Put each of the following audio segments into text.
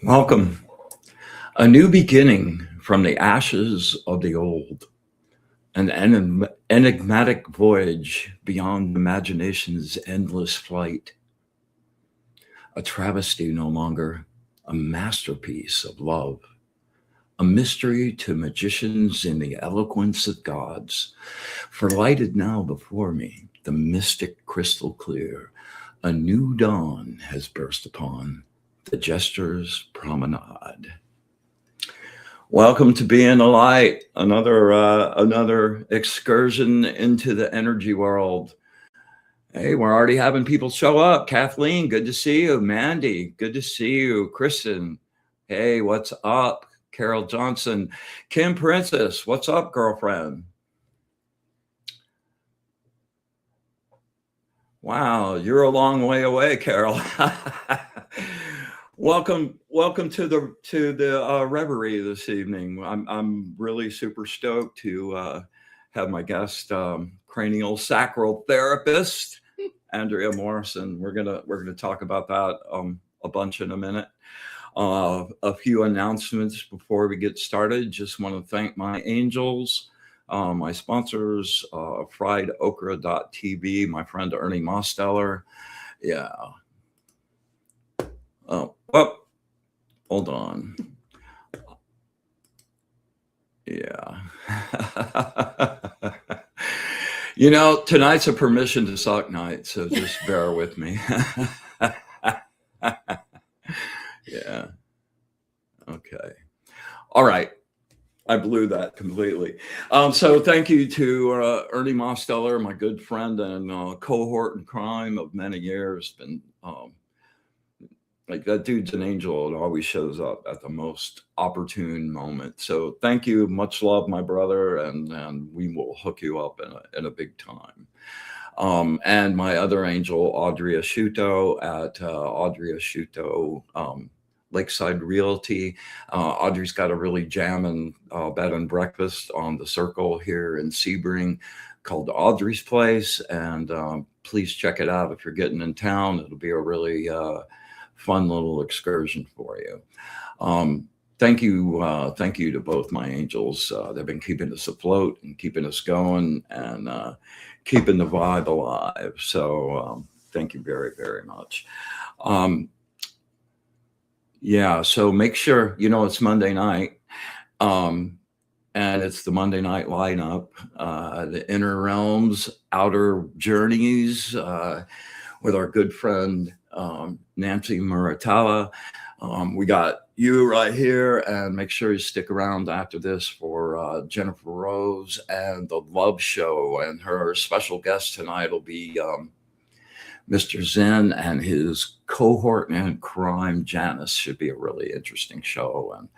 Welcome. A new beginning from the ashes of the old. An enigmatic voyage beyond imagination's endless flight. A travesty no longer, a masterpiece of love. A mystery to magicians in the eloquence of gods. For lighted now before me, the mystic crystal clear, a new dawn has burst upon the Jester's Promenade. Welcome to Being a Light, another excursion into the energy world. Hey, we're already having people show up. Kathleen, good to see you. Mandy, good to see you. Kristen, hey, what's up? Carol Johnson. Kim Princess, what's up, girlfriend? Wow, you're a long way away, Carol. Welcome to the reverie this evening. I'm really super stoked to have my guest, cranial sacral therapist, Andrea Morrison. We're gonna talk about that a bunch in a minute. A few announcements before we get started. Just want to thank my angels, my sponsors, friedokra.tv, my friend Ernie Mosteller. Yeah. Oh, well, hold on. Yeah. You know, tonight's a permission to suck night, so just bear with me. Yeah. Okay. All right. I blew that completely. So thank you to Ernie Mosteller, my good friend and cohort in crime of many years. Been like that dude's an angel. It always shows up at the most opportune moment. So thank you. Much love, my brother. And we will hook you up in a big time. And my other angel, Audrey Asciutto at Audrey Asciutto Lakeside Realty. Audrey's got a really jamming bed and breakfast on the Circle here in Sebring called Audrey's Place. And please check it out if you're getting in town. It'll be a really fun little excursion for you. Thank you to both my angels. They've been keeping us afloat and keeping us going and keeping the vibe alive. So thank you very, very much. Yeah, so make sure, you know, it's Monday night and it's the Monday night lineup, the Inner Realms, Outer Journeys with our good friend Nancy Muratalla. We got you right here, and make sure you stick around after this for Jennifer Rose and the Love Show. And her special guest tonight will be Mr. Zen and his cohort in crime, Janice. Should be a really interesting show, and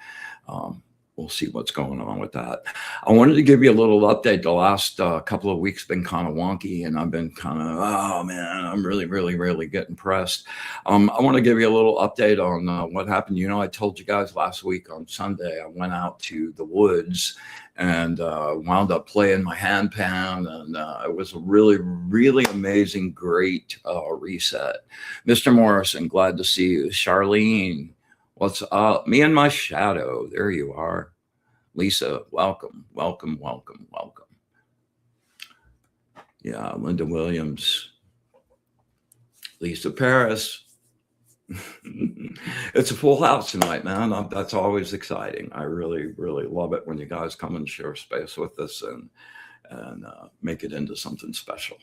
we'll see what's going on with that. I wanted to give you a little update. The last couple of weeks been kind of wonky, and I've been kind of, oh man, I'm really getting pressed. I want to give you a little update on what happened. You know, I told you guys last week on Sunday, I went out to the woods and wound up playing my handpan, and it was a really amazing, great reset. Mr. Morrison, glad to see you. Charlene, what's up? Me and my shadow. There you are. Lisa, welcome. Yeah, Linda Williams. Lisa Paris. It's a full house tonight, man. That's always exciting. I really love it when you guys come and share space with us and make it into something special.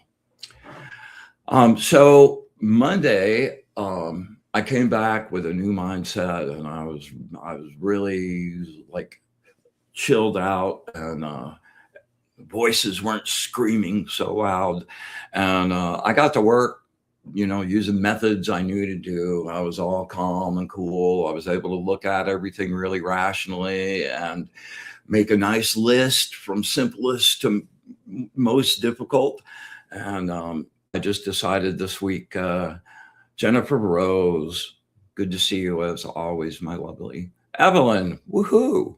So Monday, I came back with a new mindset, and I was really like chilled out and voices weren't screaming so loud. And I got to work, using methods I knew to do. I was all calm and cool. I was able to look at everything really rationally and make a nice list from simplest to most difficult. And I just decided this week, Jennifer Rose, good to see you as always, my lovely Evelyn. Woohoo!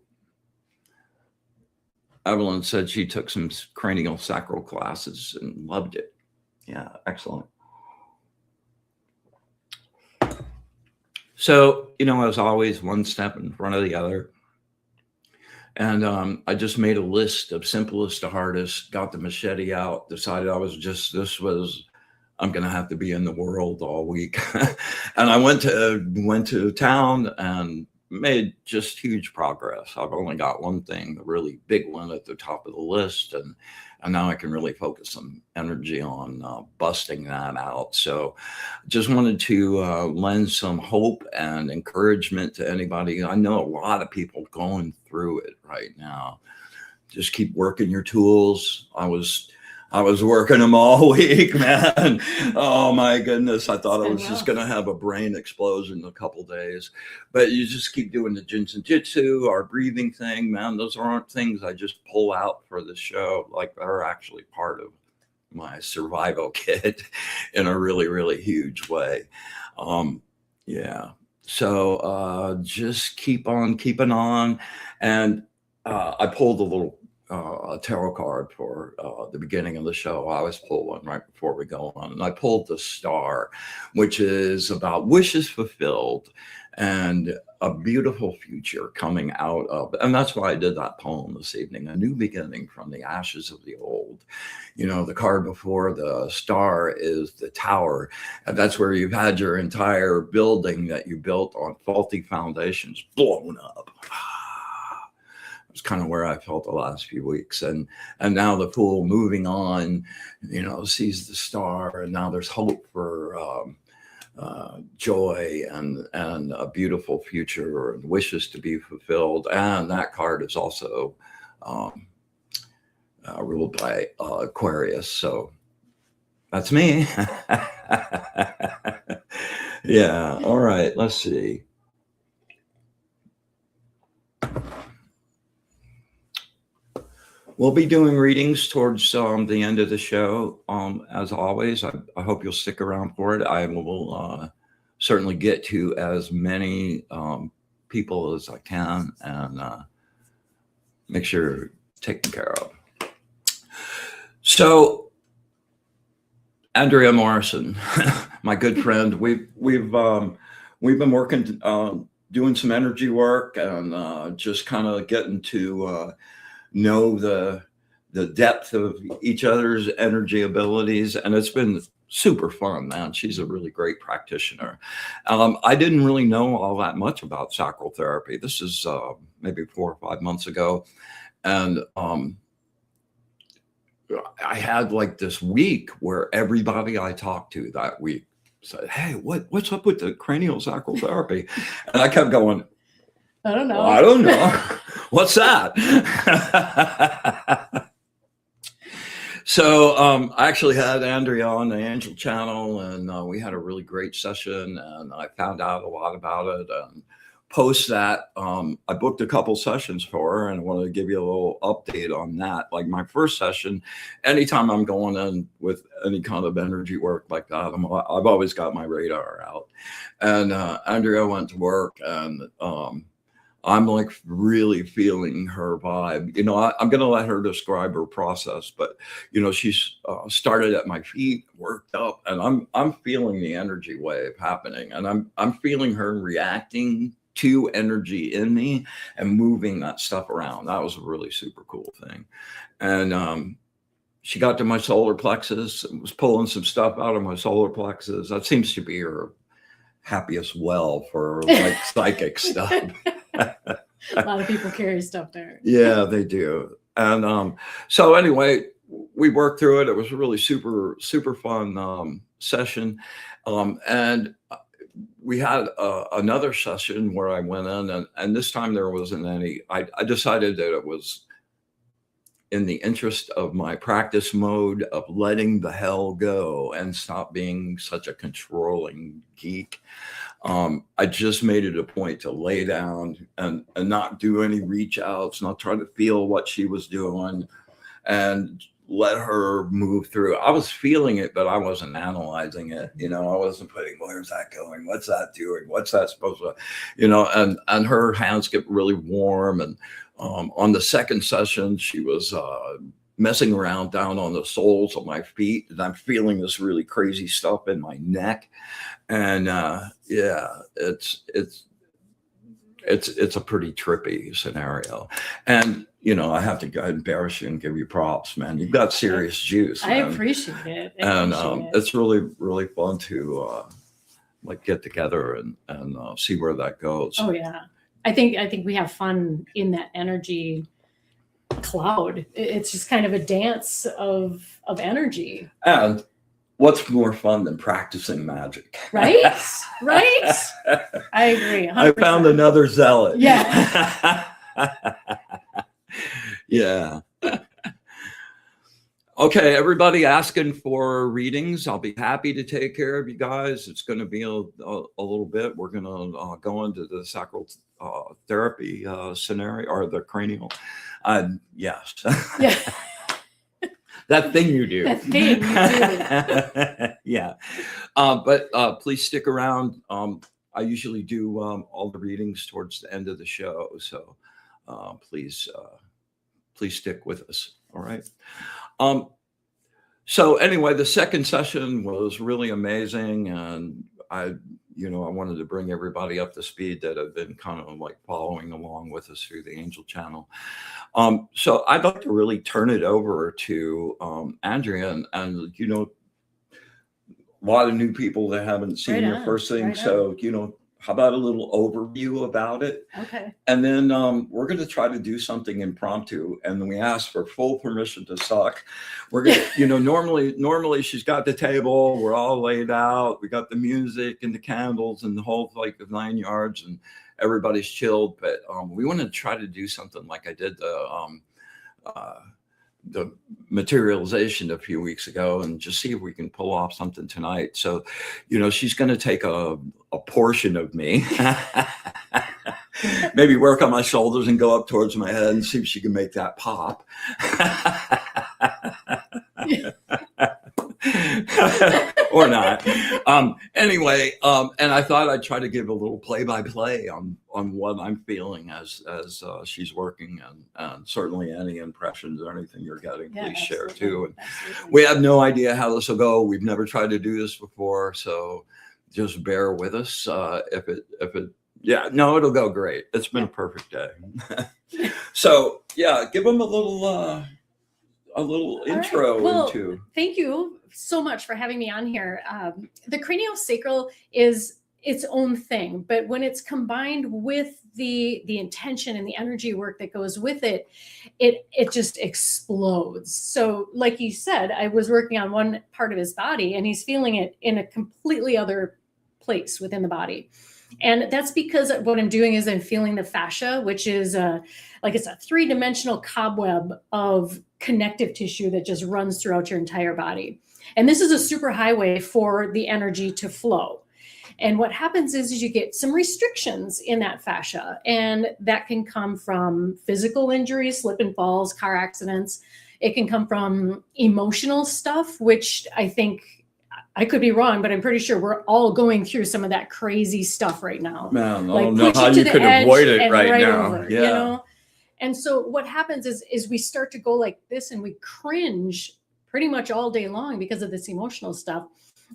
Evelyn said she took some cranial sacral classes and loved it. Yeah, excellent. So, as always, one step in front of the other. And I just made a list of simplest to hardest, got the machete out, decided I'm going to have to be in the world all week. And I went to town and made just huge progress. I've only got one thing, the really big one at the top of the list. And now I can really focus some energy on busting that out. So just wanted to lend some hope and encouragement to anybody. I know a lot of people going through it right now. Just keep working your tools. I was working them all week, man. Oh my goodness. I thought I was just going to have a brain explosion in a couple days, but you just keep doing the Jinsen Jitsu, our breathing thing, man. Those aren't things I just pull out for the show. Like, they're actually part of my survival kit in a really, really huge way. Yeah. So just keep on keeping on. And I pulled a little a tarot card for the beginning of the show. I always pull one right before we go on. And I pulled the Star, which is about wishes fulfilled and a beautiful future coming out of. And that's why I did that poem this evening, A New Beginning from the Ashes of the Old. The card before the Star is the Tower. And that's where you've had your entire building that you built on faulty foundations blown up. Kind of where I felt the last few weeks, and now the Fool moving on, sees the Star, and now there's hope for joy and a beautiful future and wishes to be fulfilled. And that card is also ruled by Aquarius, so that's me. Yeah. All right. Let's see. We'll be doing readings towards the end of the show. As always, I hope you'll stick around for it. I will certainly get to as many people as I can and make sure you're taken care of. So, Andrea Morrison, my good friend, we've been working, doing some energy work and just kind of getting to know the depth of each other's energy abilities, and it's been super fun, man. She's a really great practitioner. I didn't really know all that much about sacral therapy. This is maybe 4 or 5 months ago, and I had like this week where everybody I talked to that week said, "Hey, what's up with the cranial sacral therapy?" And I kept going, I don't know. Well, I don't know. What's that? So I actually had Andrea on the Angel channel, and we had a really great session, and I found out a lot about it. And post that, I booked a couple sessions for her, and I wanted to give you a little update on that. Like my first session, anytime I'm going in with any kind of energy work like that, I've always got my radar out. And Andrea went to work, and I'm like really feeling her vibe. I'm going to let her describe her process, but she's started at my feet, worked up, and I'm feeling the energy wave happening, and I'm feeling her reacting to energy in me and moving that stuff around. That was a really super cool thing. And she got to my solar plexus and was pulling some stuff out of my solar plexus. That seems to be her happiest well for like psychic stuff. A lot of people carry stuff there. Yeah, they do. And so anyway, we worked through it. It was a really super, super fun session. And we had another session where I went in, and this time there wasn't any. I decided that it was in the interest of my practice mode of letting the hell go and stop being such a controlling geek, I just made it a point to lay down and not do any reach outs, not try to feel what she was doing, and let her move through. I was feeling it, but I wasn't analyzing it. You know, I wasn't putting, where's that going? What's that doing? What's that supposed to, you know, and her hands get really warm. And on the second session, she was messing around down on the soles of my feet, and I'm feeling this really crazy stuff in my neck. And yeah, it's a pretty trippy scenario. And you know, I have to go embarrass you and give you props, man. You've got serious juice. I Man. appreciate it. And it's really fun to like get together and see where that goes. Oh yeah, I think we have fun in that energy cloud. It's just kind of a dance of energy. And what's more fun than practicing magic? Right? Right? I agree. 100%. I found another zealot. Yeah. Yeah. Okay, everybody asking for readings. I'll be happy to take care of you guys. It's going to be a little bit. We're going to go into the sacral therapy scenario, or the cranial. Yes. Yeah. That thing you do. That thing you do. Yeah. But please stick around. I usually do all the readings towards the end of the show. So please stick with us. All right. So anyway, the second session was really amazing. And I wanted to bring everybody up to speed that have been kind of like following along with us through the Angel Channel. So I'd like to really turn it over to Andrea, and you know, a lot of new people that haven't seen your first thing. So, you know, how about a little overview about it? Okay. And then we're going to try to do something impromptu, and then we ask for full permission to suck. We're going to, you know, normally she's got the table, we're all laid out, we got the music and the candles and the whole like the 9 yards, and everybody's chilled. But we want to try to do something like I did the materialization a few weeks ago, and just see if we can pull off something tonight. So, you know, she's going to take a portion of me, maybe work on my shoulders and go up towards my head and see if she can make that pop. Or not. Anyway, and I thought I'd try to give a little play-by-play on what I'm feeling as she's working, and certainly any impressions or anything you're getting, please share too. And we have no idea how this will go. We've never tried to do this before, so just bear with us. If it it'll go great. It's been a perfect day. So yeah, give them a little intro. Right. Well, into. Thank you so much for having me on here. The cranial sacral is its own thing, but when it's combined with the intention and the energy work that goes with it, it just explodes. So like you said, I was working on one part of his body, and he's feeling it in a completely other place within the body. And that's because what I'm doing is I'm feeling the fascia, which is it's a three-dimensional cobweb of connective tissue that just runs throughout your entire body. And this is a super highway for the energy to flow. And what happens is you get some restrictions in that fascia, and that can come from physical injuries, slip and falls, car accidents. It can come from emotional stuff, which I think, I could be wrong, but I'm pretty sure we're all going through some of that crazy stuff right now. Man, I don't know how you could avoid it right now. Over, you know? And so what happens is we start to go like this, and we cringe pretty much all day long because of this emotional stuff.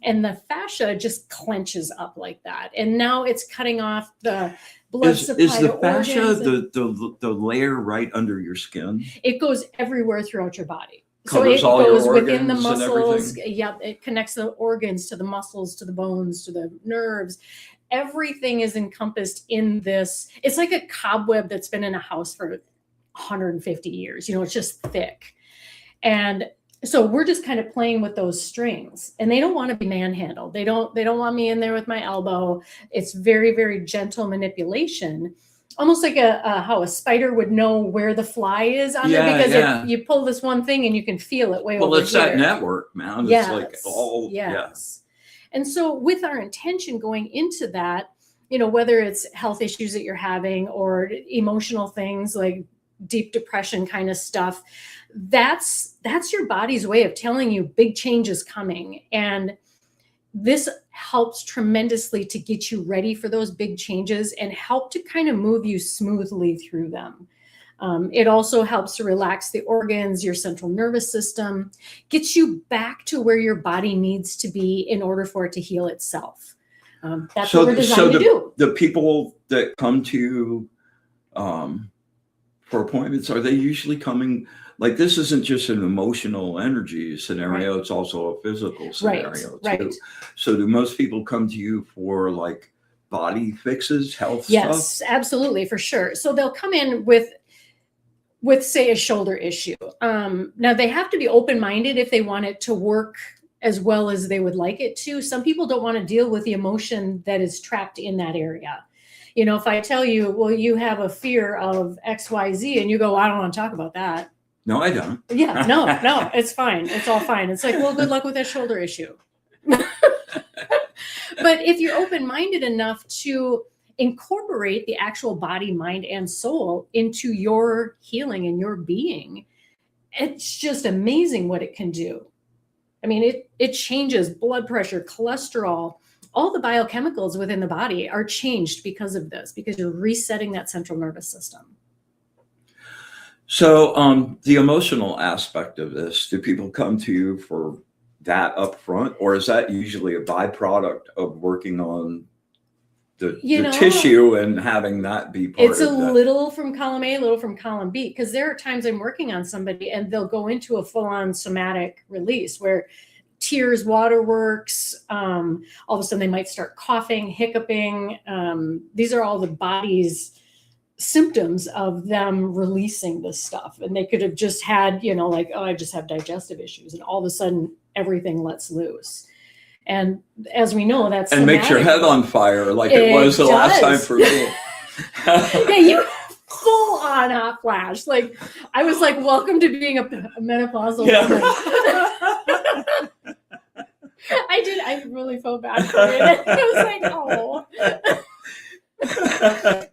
And the fascia just clenches up like that. And now it's cutting off the blood supply. Is the fascia the layer right under your skin? It goes everywhere throughout your body. Covers so it all goes your within the organs muscles. Yeah, it connects the organs to the muscles, to the bones, to the nerves. Everything is encompassed in this. It's like a cobweb that's been in a house for 150 years. You know, it's just thick. And so we're just kind of playing with those strings, and they don't want to be manhandled. They don't want me in there with my elbow. It's very, very gentle manipulation. almost like how a spider would know where the fly is on there, Yeah, because yeah. you pull this one thing and you can feel it way Well, over it's that here. network, man. It's like Yes, all, yeah. yes. And so with our intention going into that, whether it's health issues that you're having or emotional things like deep depression kind of stuff, that's your body's way of telling you big change is coming. And this helps tremendously to get you ready for those big changes and help to kind of move you smoothly through them. It also helps to relax the organs, your central nervous system, gets you back to where your body needs to be in order for it to heal itself. That's what we're designed to do. The people that come to you for appointments, are they usually coming, like, this isn't just an emotional energy scenario, it's also a physical scenario too. So do most people come to you for like body fixes, health stuff? Yes, absolutely, for sure. So they'll come in with say a shoulder issue. Now they have to be open-minded if they want it to work as well as they would like it to. Some people don't want to deal with the emotion that is trapped in that area. If I tell you, well, you have a fear of XYZ, and you go, I don't want to talk about that. No, I don't. Yeah, no, it's fine. It's all fine. It's like, well, good luck with that shoulder issue. But if you're open-minded enough to incorporate the actual body, mind, and soul into your healing and your being, it's just amazing what it can do. I mean, it changes blood pressure, cholesterol, all the biochemicals within the body are changed because of this, because you're resetting that central nervous system. So the emotional aspect of this, do people come to you for that up front, or is that usually a byproduct of working on the tissue and having that be part of it? It's a little from column A, a little from column B, because there are times I'm working on somebody and they'll go into a full-on somatic release where tears, waterworks, all of a sudden they might start coughing, hiccuping. These are all the body's symptoms of them releasing this stuff. And they could have just had, like, oh, I just have digestive issues. And all of a sudden everything lets loose. And as we know, that's and makes your head on fire like it was the last time for me. Yeah, you full on hot flash. Like, I was like, welcome to being a menopausal woman. I really felt bad for it. I was like, oh.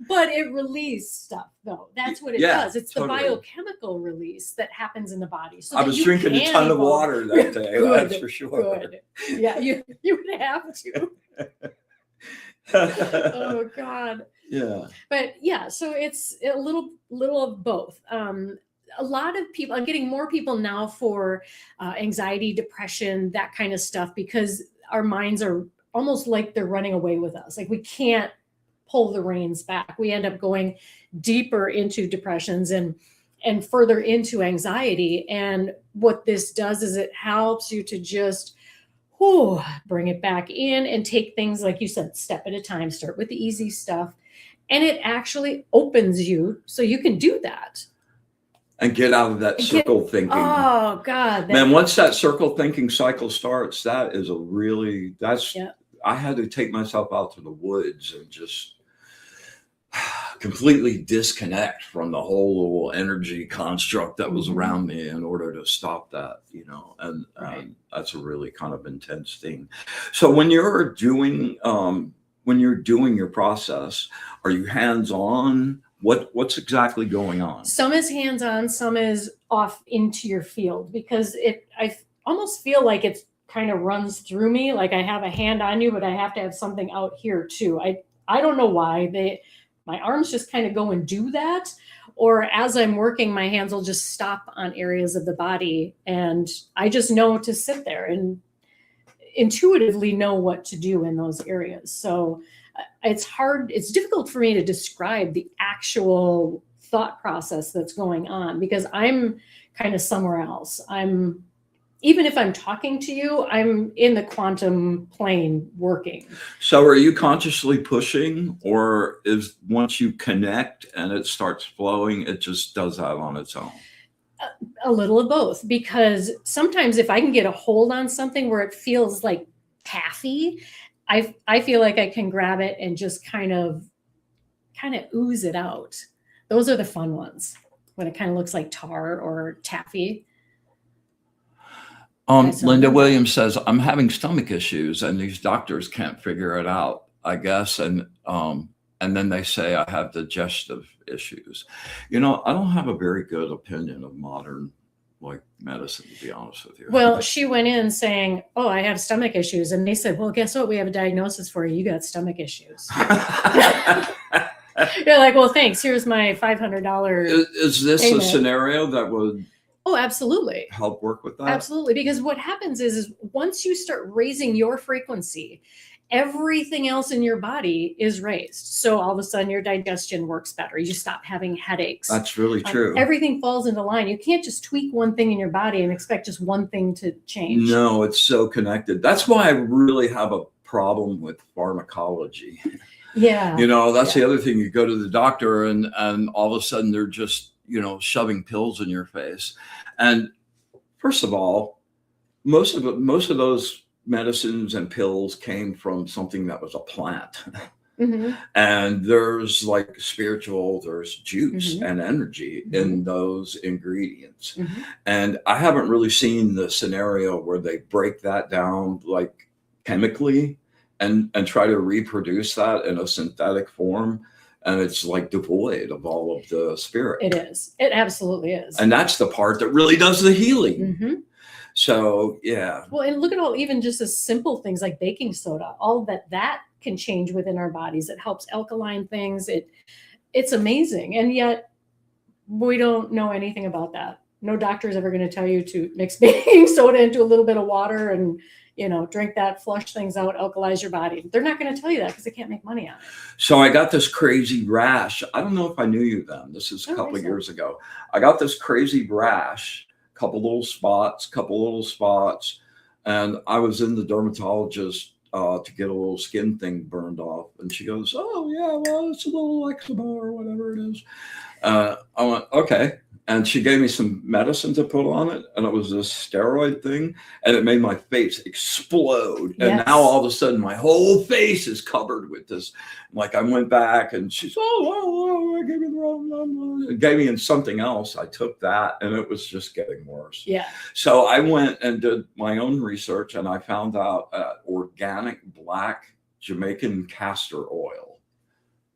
But it released stuff, though. That's what it does. It's the biochemical release that happens in the body. So I was drinking a ton of water that day. That's for sure. Good. Yeah, you would have to. Oh God. Yeah. But yeah, so it's a little of both. A lot of people, I'm getting more people now for anxiety, depression, that kind of stuff, because our minds are almost like they're running away with us. Like, we can't pull the reins back. We end up going deeper into depressions and further into anxiety. And what this does is it helps you to just bring it back in and take things, like you said, step at a time. Start with the easy stuff. And it actually opens you so you can do that. And get out of that circle thinking. Oh God. Man, once that circle thinking cycle starts, that is I had to take myself out to the woods and just completely disconnect from the whole little energy construct that was around me in order to stop that, and that's a really kind of intense thing. So when you're doing your process, are you hands-on? What's exactly going on? Some is hands-on, some is off into your field, because I almost feel like it's kind of runs through me. Like, I have a hand on you, but I have to have something out here too. I don't know why my arms just kind of go and do that. Or as I'm working, my hands will just stop on areas of the body. And I just know to sit there and intuitively know what to do in those areas. So it's difficult for me to describe the actual thought process that's going on, because I'm kind of somewhere else. Even if I'm talking to you, I'm in the quantum plane working. So are you consciously pushing, or is once you connect and it starts flowing, it just does that on its own? A little of both, because sometimes if I can get a hold on something where it feels like taffy, I feel like I can grab it and just kind of kind of ooze it out. Those are the fun ones, when it kind of looks like tar or taffy. Linda Williams says, I'm having stomach issues and these doctors can't figure it out, I guess. And then they say I have digestive issues. You know, I don't have a very good opinion of modern medicine, to be honest with you. Well, she went in saying, oh, I have stomach issues. And they said, well, guess what? We have a diagnosis for you. You got stomach issues. You're like, well, thanks. Here's my $500. Is this payment. A scenario that would Oh, absolutely. help work with that? Absolutely. Because what happens is once you start raising your frequency, everything else in your body is raised. So all of a sudden your digestion works better. You stop having headaches. That's really true. Everything falls into line. You can't just tweak one thing in your body and expect just one thing to change. No, it's so connected. That's why I really have a problem with pharmacology. Yeah. You know, that's the other thing. You go to the doctor and all of a sudden they're just, you know, shoving pills in your face. And first of all, most of those medicines and pills came from something that was a plant. Mm-hmm. And there's there's juice and energy in those ingredients. Mm-hmm. And I haven't really seen the scenario where they break that down chemically and try to reproduce that in a synthetic form. And it's devoid of all of the spirit. It is. It absolutely is. And that's the part that really does the healing. Mm-hmm. So, yeah. Well, and look at even just as simple things like baking soda, all that can change within our bodies. It helps alkaline things. It's amazing. And yet we don't know anything about that. No doctor is ever going to tell you to mix baking soda into a little bit of water and, drink that, flush things out, alkalize your body. They're not going to tell you that because they can't make money on it. So I got this crazy rash. I don't know if I knew you then. This is a couple of years ago. I got this crazy rash, couple little spots. And I was in the dermatologist to get a little skin thing burned off. And she goes, oh, yeah, well, it's a little eczema or whatever it is. I went, okay. And she gave me some medicine to put on it. And it was this steroid thing. And it made my face explode. And now all of a sudden, my whole face is covered with this. I went back and she's, I gave you the wrong number. It gave me something else. I took that and it was just getting worse. Yeah. So I went and did my own research and I found out organic black Jamaican castor oil.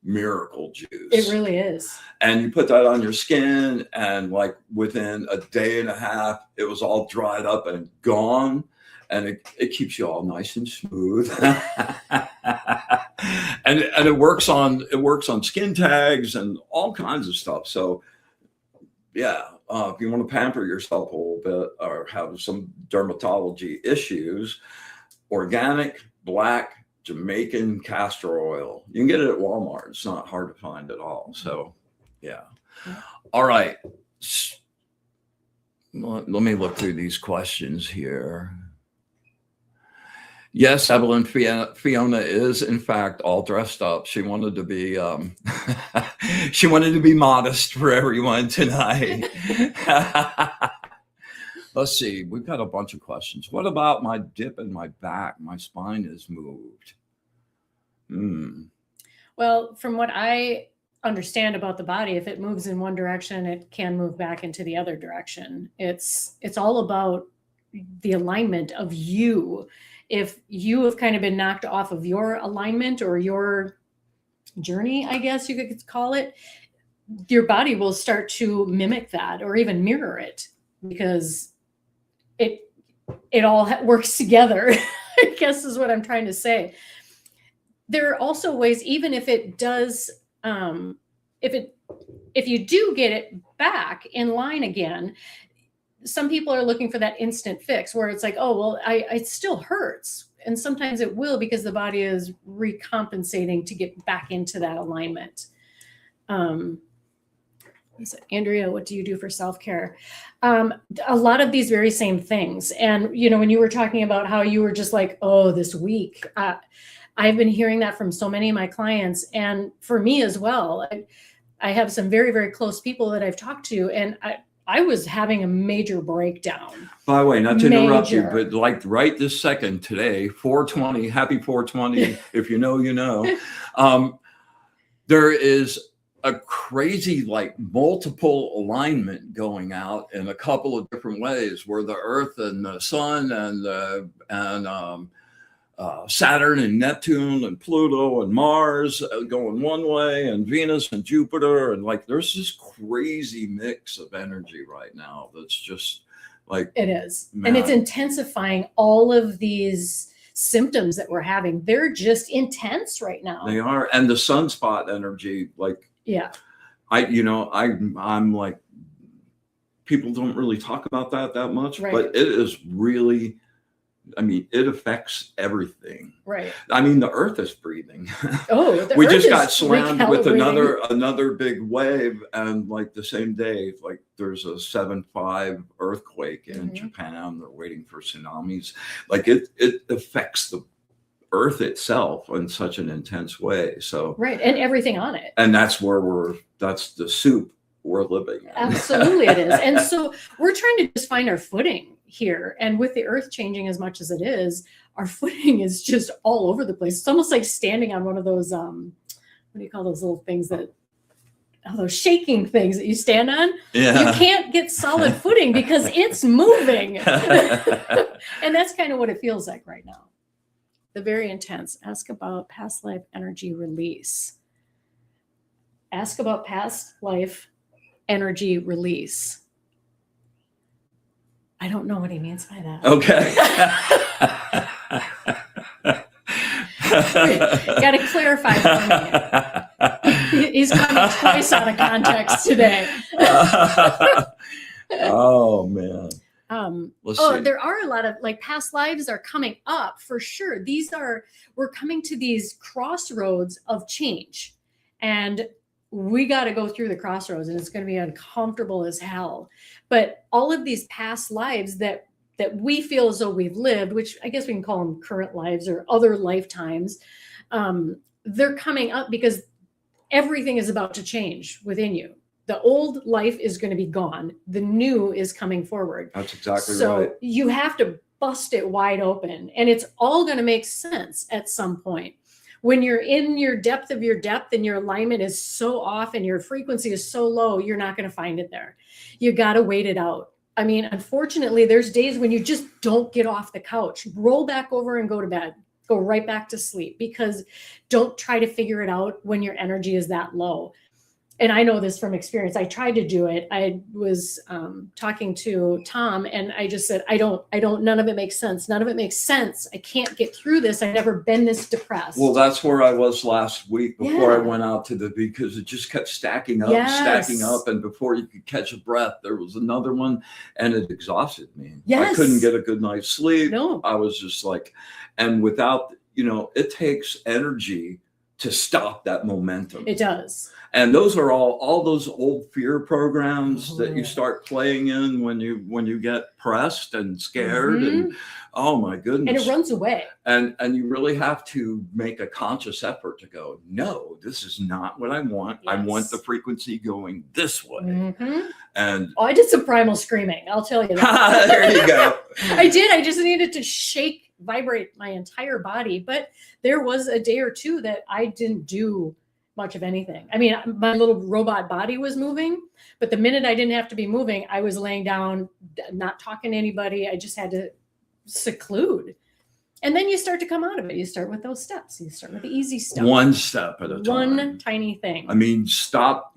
Miracle juice. It really is. And you put that on your skin and within a day and a half, it was all dried up and gone. And it keeps you all nice and smooth. and it works on skin tags and all kinds of stuff. So yeah, if you want to pamper yourself a little bit or have some dermatology issues, organic black Jamaican castor oil. You can get it at Walmart. It's not hard to find at all. So, yeah. All right. Let me look through these questions here. Yes, Evelyn Fiona is in fact all dressed up. She wanted to be she wanted to be modest for everyone tonight. Let's see. We've got a bunch of questions. What about my dip in my back? My spine is moved. Well, from what I understand about the body, if it moves in one direction, it can move back into the other direction. It's all about the alignment of you. If you have kind of been knocked off of your alignment or your journey, I guess you could call it, your body will start to mimic that or even mirror it because it all works together, I guess is what I'm trying to say. There are also ways, even if it does, if you do get it back in line again, some people are looking for that instant fix where it's oh, well, it still hurts. And sometimes it will because the body is recompensating to get back into that alignment. Andrea, what do you do for self-care? A lot of these very same things. And, when you were talking about how you were just oh, this week, I've been hearing that from so many of my clients and for me as well. I have some very, very close people that I've talked to and I was having a major breakdown. By the way, not to interrupt you, but right this second today, 420, happy 420. If you know, you know. there is a crazy, like, multiple alignment going out in a couple of different ways, where the Earth and the Sun and Saturn and Neptune and Pluto and Mars going one way, and Venus and Jupiter, and like there's this crazy mix of energy right now that's just like, it is, man. And it's intensifying all of these symptoms that we're having. They're just intense right now. They are. And the sunspot energy, like, yeah, I'm like, people don't really talk about that much, right. But it is really, I mean, it affects everything. Right. I mean, the Earth is breathing. Oh, we just got slammed with another big wave, and like the same day, like there's a 7.5 earthquake in Japan. They're waiting for tsunamis. Like it affects the Earth itself in such an intense way. So right, and everything on it. And that's the soup we're living in. Absolutely, it is. And so we're trying to just find our footing here. And with the Earth changing as much as it is, our footing is just all over the place. It's almost like standing on one of those, what do you call those little things those shaking things that you stand on? Yeah. You can't get solid footing because it's moving. And that's kind of what it feels like right now. The very intense. Ask about past life energy release. Ask about past life energy release. I don't know what he means by that. Okay. Got to clarify for me. He's coming twice out of context today. Oh, man. Let's see. There are a lot of like past lives are coming up for sure. We're coming to these crossroads of change, and we got to go through the crossroads, and it's going to be uncomfortable as hell. But all of these past lives that we feel as though we've lived, which I guess we can call them current lives or other lifetimes, they're coming up because everything is about to change within you. The old life is going to be gone. The new is coming forward. That's exactly right. So you have to bust it wide open, and it's all going to make sense at some point. When you're in your depth of your depth and your alignment is so off and your frequency is so low, you're not going to find it there. You got to wait it out. I mean, unfortunately, there's days when you just don't get off the couch. Roll back over and go to bed. Go right back to sleep, because don't try to figure it out when your energy is that low. And I know this from experience. I tried to do it. I was talking to Tom, and I just said, none of it makes sense. None of it makes sense. I can't get through this. I've never been this depressed. Well, that's where I was last week before I went out because it just kept stacking up. And before you could catch a breath, there was another one, and it exhausted me. Yes. I couldn't get a good night's sleep. No. I was just like, and without, it takes energy to stop that momentum. It does. And those are all those old fear programs that you start playing in when you get pressed and scared, and oh my goodness. And it runs away. And you really have to make a conscious effort to go, no, this is not what I want. Yes. I want the frequency going this way. And I did some primal screaming, I'll tell you that. There you go. I did. I just needed to vibrate my entire body. But there was a day or two that I didn't do much of anything. I mean, my little robot body was moving, but the minute I didn't have to be moving, I was laying down, not talking to anybody. I just had to seclude. And then you start to come out of it. You start with those steps. You start with the easy stuff. One step at a time. One tiny thing. I mean, stop.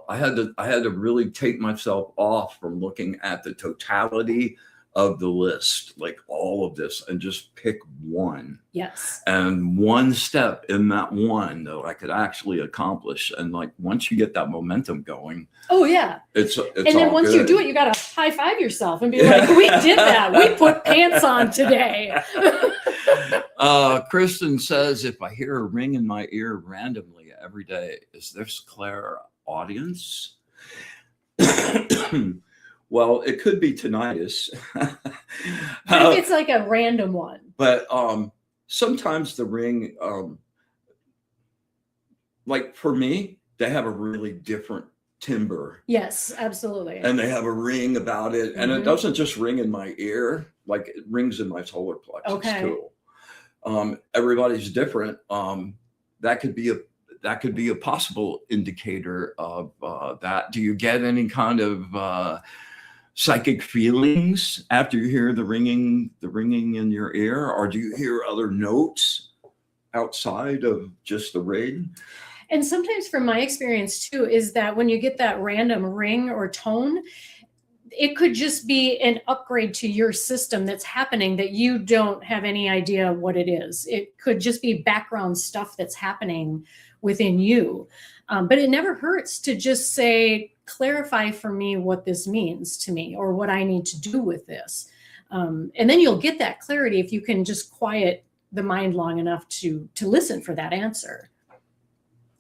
I had to really take myself off from looking at the totality of the list, like all of this, and just pick one. Yes. And one step in that one that I could actually accomplish. And like, once you get that momentum going. Oh yeah. It's and then once you do it, you got to high five yourself and be like, we did that. We put pants on today. Kristen says, if I hear a ring in my ear randomly every day, is this clairaudience? Well, it could be tinnitus. If it's like a random one. But sometimes the ring, like for me, they have a really different timbre. Yes, absolutely. And they have a ring about it. And it doesn't just ring in my ear, like it rings in my solar plexus too. Everybody's different. That could be that could be a possible indicator of that. Do you get any kind of psychic feelings after you hear the ringing in your ear, or do you hear other notes outside of just the ring? And sometimes from my experience too, is that when you get that random ring or tone, it could just be an upgrade to your system that's happening that you don't have any idea what it is. It could just be background stuff that's happening within you. But it never hurts to just say, clarify for me what this means to me or what I need to do with this. And then you'll get that clarity if you can just quiet the mind long enough to listen for that answer.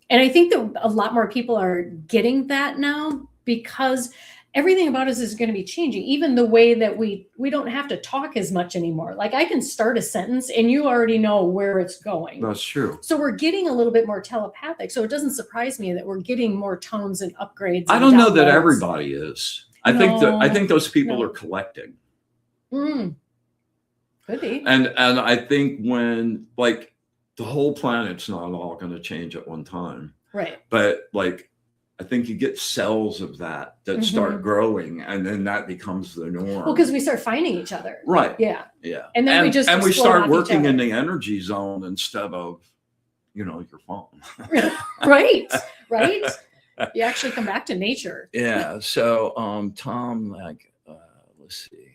And I think that a lot more people are getting that now, because everything about us is going to be changing. Even the way that we don't have to talk as much anymore. Like, I can start a sentence and you already know where it's going. That's true. So we're getting a little bit more telepathic. So it doesn't surprise me that we're getting more tones and upgrades. I don't know that everybody is. I think those people are collecting. Could be. And I think when, like, the whole planet's not all going to change at one time. Right. But like, I think you get cells of that start growing, and then that becomes the norm. Well, because we start finding each other. Right. Yeah. Yeah. And then we start working in the energy zone instead of, your phone. Right. Right. You actually come back to nature. Yeah. So, Tom, like, let's see.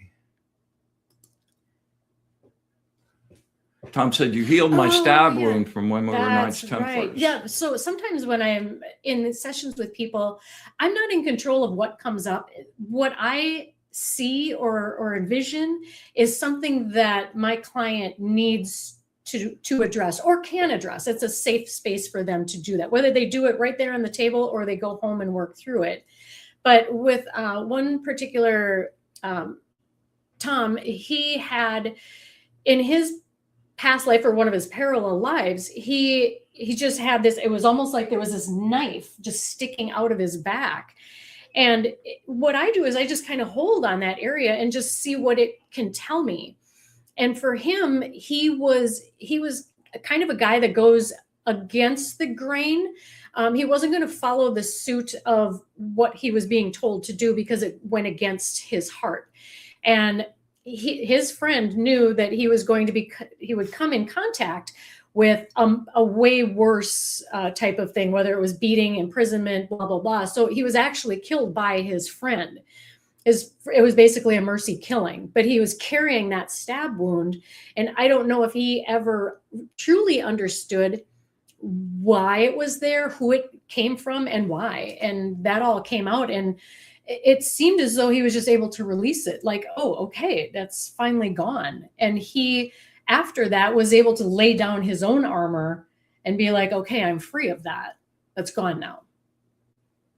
Tom said, you healed my stab wound from when we were Knights Templars. Right. Yeah. So sometimes when I'm in sessions with people, I'm not in control of what comes up. What I see or envision is something that my client needs to address or can address. It's a safe space for them to do that, whether they do it right there on the table or they go home and work through it. But with one particular Tom, he had in his past life or one of his parallel lives, he just had this, it was almost like there was this knife just sticking out of his back. And what I do is I just kind of hold on that area and just see what it can tell me. And for him, he was kind of a guy that goes against the grain. He wasn't going to follow the suit of what he was being told to do because it went against his heart. And his friend knew that he would come in contact with a way worse type of thing, whether it was beating, imprisonment, blah, blah, blah. So he was actually killed by his friend. It was basically a mercy killing, but he was carrying that stab wound. And I don't know if he ever truly understood why it was there, who it came from, and why. And that all came out. And it seemed as though he was just able to release it. Like, oh, okay, that's finally gone. And he, after that, was able to lay down his own armor and be like, okay, I'm free of that. That's gone now.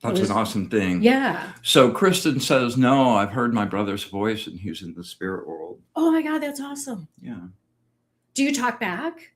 That's an awesome thing. Yeah. So Kristen says, no, I've heard my brother's voice and he's in the spirit world. Oh my God, that's awesome. Yeah. Do you talk back?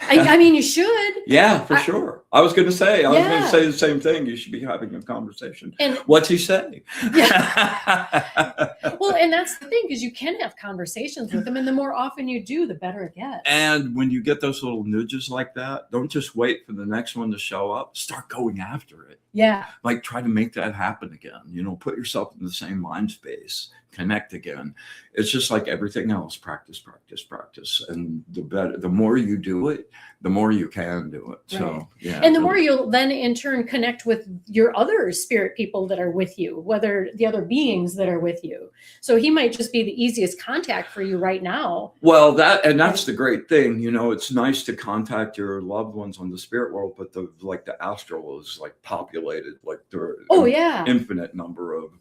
I mean, you should. Yeah, for sure. I was going to say the same thing. You should be having a conversation. And what's he saying? Yeah. Well, and that's the thing, because you can have conversations with him, and the more often you do, the better it gets. And when you get those little nudges like that, don't just wait for the next one to show up. Start going after it. Yeah. Like, try to make that happen again. Put yourself in the same mind space. Connect again. It's just like everything else. Practice, practice, practice. And the more you do it, the more you can do it. Right. So, yeah. And the more you'll then in turn connect with your other spirit people that are with you, whether the other beings that are with you. So he might just be the easiest contact for you right now. Well, that's the great thing. It's nice to contact your loved ones on the spirit world, but the astral is like populated, like there are infinite number of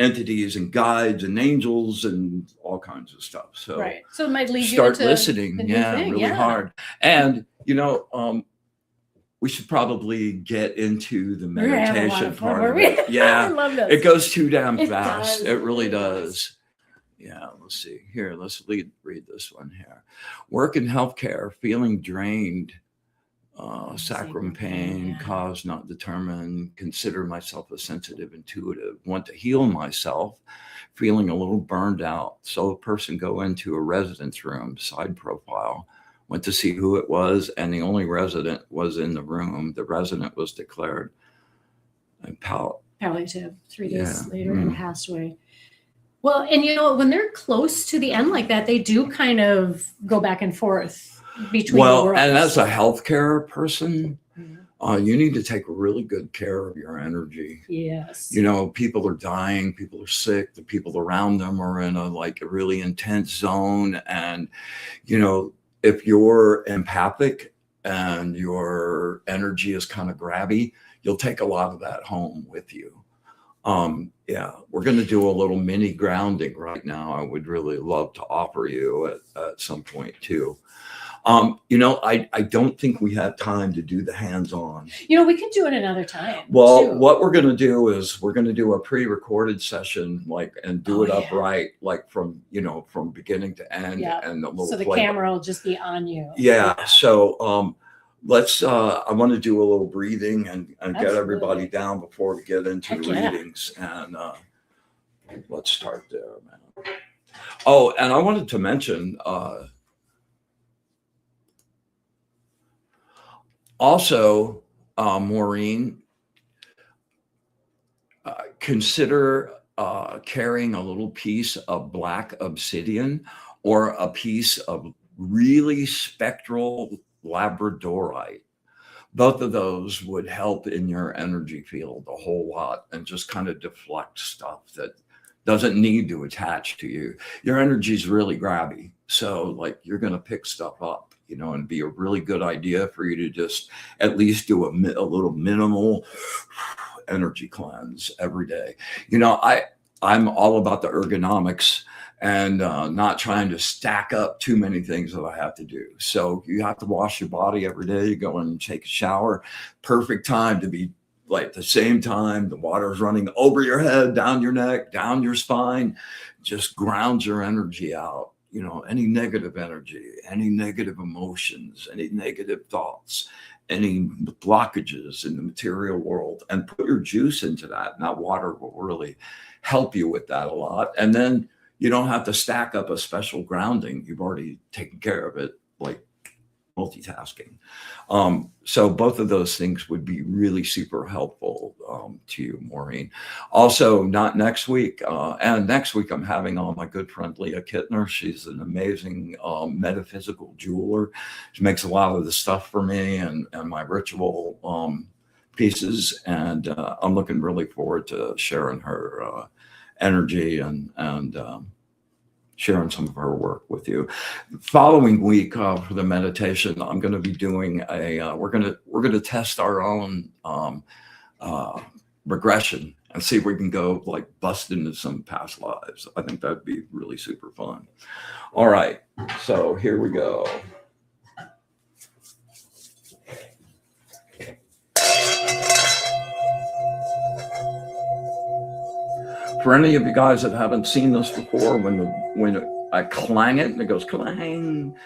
entities and guides and angels and all kinds of stuff. So right. So it might lead you start listening. Really hard. And we should probably get into the meditation part of it. Yeah. I love this. It goes too damn fast. It really does. Yeah. Let's see here. Let's read this one here. Work in healthcare, feeling drained. Sacrum pain, cause not determined, consider myself a sensitive intuitive, want to heal myself, feeling a little burned out. So a person go into a residence room, side profile, went to see who it was, and the only resident was in the room. The resident was declared palliative 3 days Yeah. later and passed away. Well, and when they're close to the end like that, they do kind of go back and forth between the worlds. And as a healthcare person, you need to take really good care of your energy. Yes. People are dying, people are sick, the people around them are in a really intense zone. And, if you're empathic and your energy is kind of grabby, you'll take a lot of that home with you. We're going to do a little mini grounding right now. I would really love to offer you at some point too. I don't think we have time to do the hands-on. We could do it another time. Well, too. What we're going to do is we're going to do a pre-recorded session, and do it upright, from beginning to end. Yeah. And the little so the camera will just be on you. Yeah. So, let's, I want to do a little breathing and get everybody down before we get into the readings. And, let's start there, man. Oh, and I wanted to mention, also, Maureen, consider carrying a little piece of black obsidian or a piece of really spectral labradorite. Both of those would help in your energy field a whole lot and just kind of deflect stuff that doesn't need to attach to you. Your energy is really grabby. So you're going to pick stuff up. And be a really good idea for you to just at least do a little minimal energy cleanse every day. I'm all about the ergonomics and not trying to stack up too many things that I have to do. So you have to wash your body every day. You go in and take a shower. Perfect time to be the same time the water is running over your head, down your neck, down your spine. Just ground your energy out. Any negative energy, any negative emotions, any negative thoughts, any blockages in the material world, and put your juice into that. And that water will really help you with that a lot. And then you don't have to stack up a special grounding. You've already taken care of it, multitasking. So both of those things would be really super helpful to you, Maureen. Also, not next week. And next week, I'm having on my good friend, Leah Kittner. She's an amazing metaphysical jeweler. She makes a lot of the stuff for me and my ritual pieces. And I'm looking really forward to sharing her energy and sharing some of her work with you. Following week for the meditation, I'm going to be doing we're going to test our own regression and see if we can go bust into some past lives. I think that'd be really super fun. All right, so here we go. For any of you guys that haven't seen this before, when I clang it and it goes clang,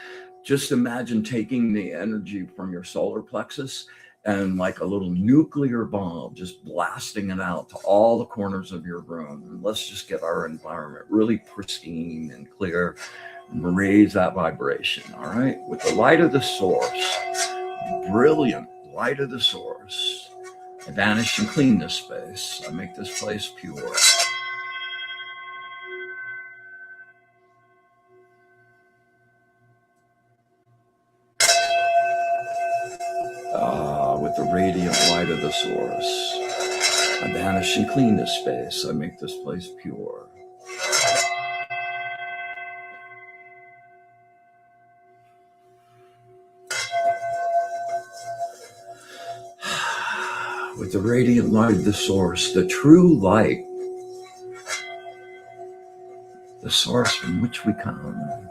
just imagine taking the energy from your solar plexus and a little nuclear bomb, just blasting it out to all the corners of your room. And let's just get our environment really pristine and clear and raise that vibration, all right? With the light of the source, brilliant light of the source, I vanish and clean this space. I make this place pure. With the radiant light of the source, I vanish and clean this space. I make this place pure. With the radiant light of the source, the true light, the source from which we come,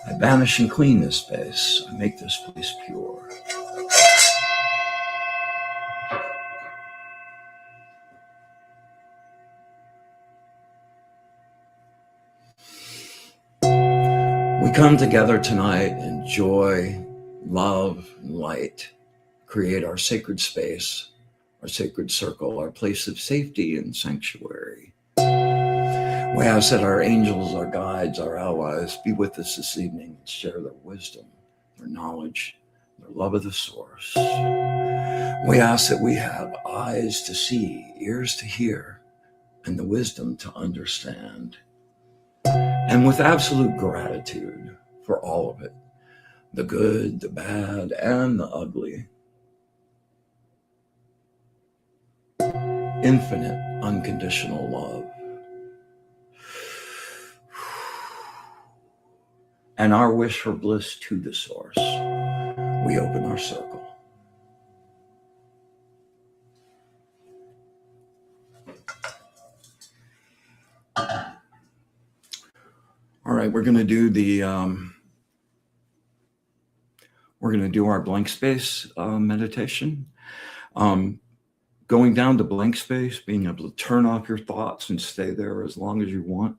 I vanish and clean this space. I make this place pure. We come together tonight in joy, love, and light. Create our sacred space, our sacred circle, our place of safety and sanctuary. We ask that our angels, our guides, our allies be with us this evening and share their wisdom, their knowledge, their love of the source. We ask that we have eyes to see, ears to hear, and the wisdom to understand. And with absolute gratitude for all of it, the good, the bad, and the ugly. Infinite, unconditional love. And our wish for bliss to the source. We open our circle. All right, we're going to do our blank space meditation. Going down to blank space, being able to turn off your thoughts and stay there as long as you want,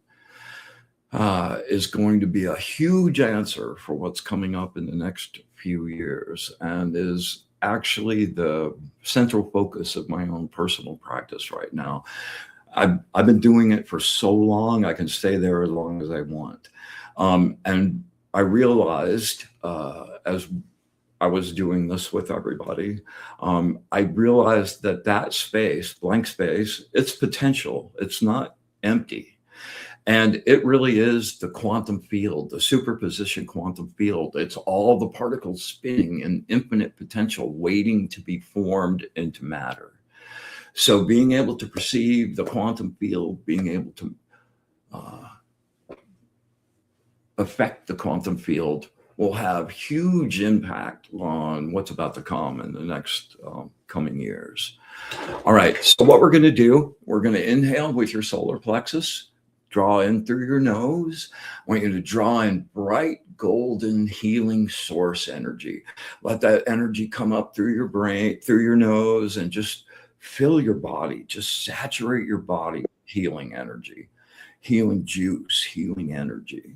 is going to be a huge answer for what's coming up in the next few years, and is actually the central focus of my own personal practice right now. I've been doing it for so long, I can stay there as long as I want. And I realized as I was doing this with everybody, I realized that space, blank space, it's potential. It's not empty. And it really is the quantum field, the superposition quantum field. It's all the particles spinning in infinite potential waiting to be formed into matter. So being able to perceive the quantum field, being able to affect the quantum field will have huge impact on what's about to come in the next coming years. All right, so what we're going to do, we're going to inhale with your solar plexus, draw in through your nose. I want you to draw in bright, golden, healing source energy. Let that energy come up through your brain, through your nose, and just fill your body, just saturate your body with healing energy, healing juice, healing energy.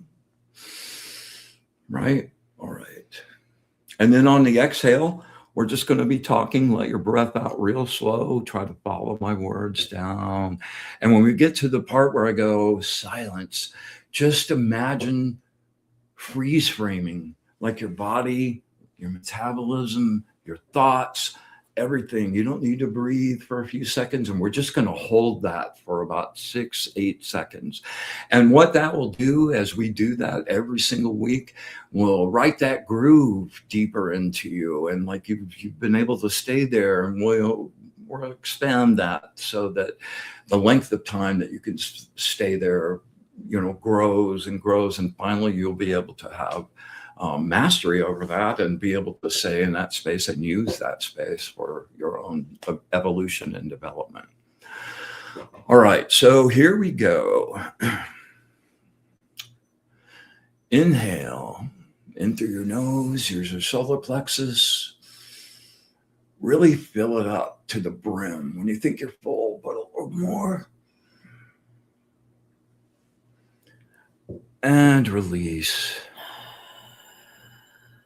Right? All right. And then on the exhale, we're just going to be talking. Let your breath out real slow. Try to follow my words down. And when we get to the part where I go silence, just imagine freeze framing, like your body, your metabolism, your thoughts, everything. You don't need to breathe for a few seconds, and we're just going to hold that for about 6-8 seconds. And what that will do as we do that every single week, will write that groove deeper into you, and like you've been able to stay there, and we'll expand that so that the length of time that you can stay there, grows and grows, and finally you'll be able to have mastery over that and be able to stay in that space and use that space for your own evolution and development. All right, so here we go. Inhale in through your nose, here's your solar plexus. Really fill it up to the brim. When you think you're full, but a little more. And release.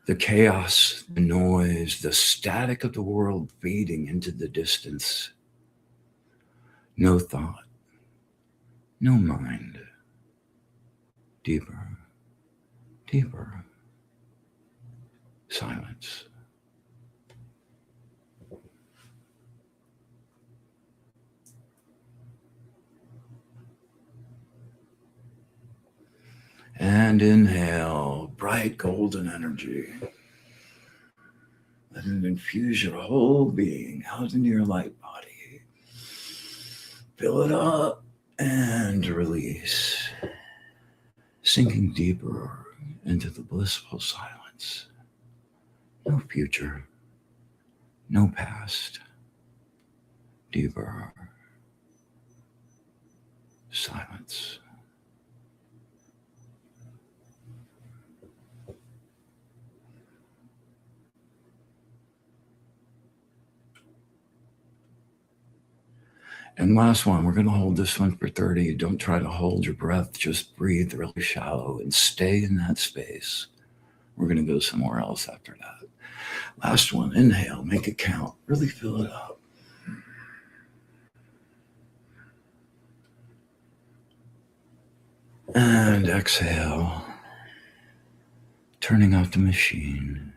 The chaos, the noise, the static of the world fading into the distance. No thought, no mind. Deeper, deeper. Silence. And inhale, bright golden energy. Let it infuse your whole being out into your light body. Fill it up and release. Sinking deeper into the blissful silence. No future, no past. Deeper silence. And last one, we're going to hold this one for 30. Don't try to hold your breath. Just breathe really shallow and stay in that space. We're going to go somewhere else after that. Last one, inhale, make it count. Really fill it up. And exhale. Turning off the machine.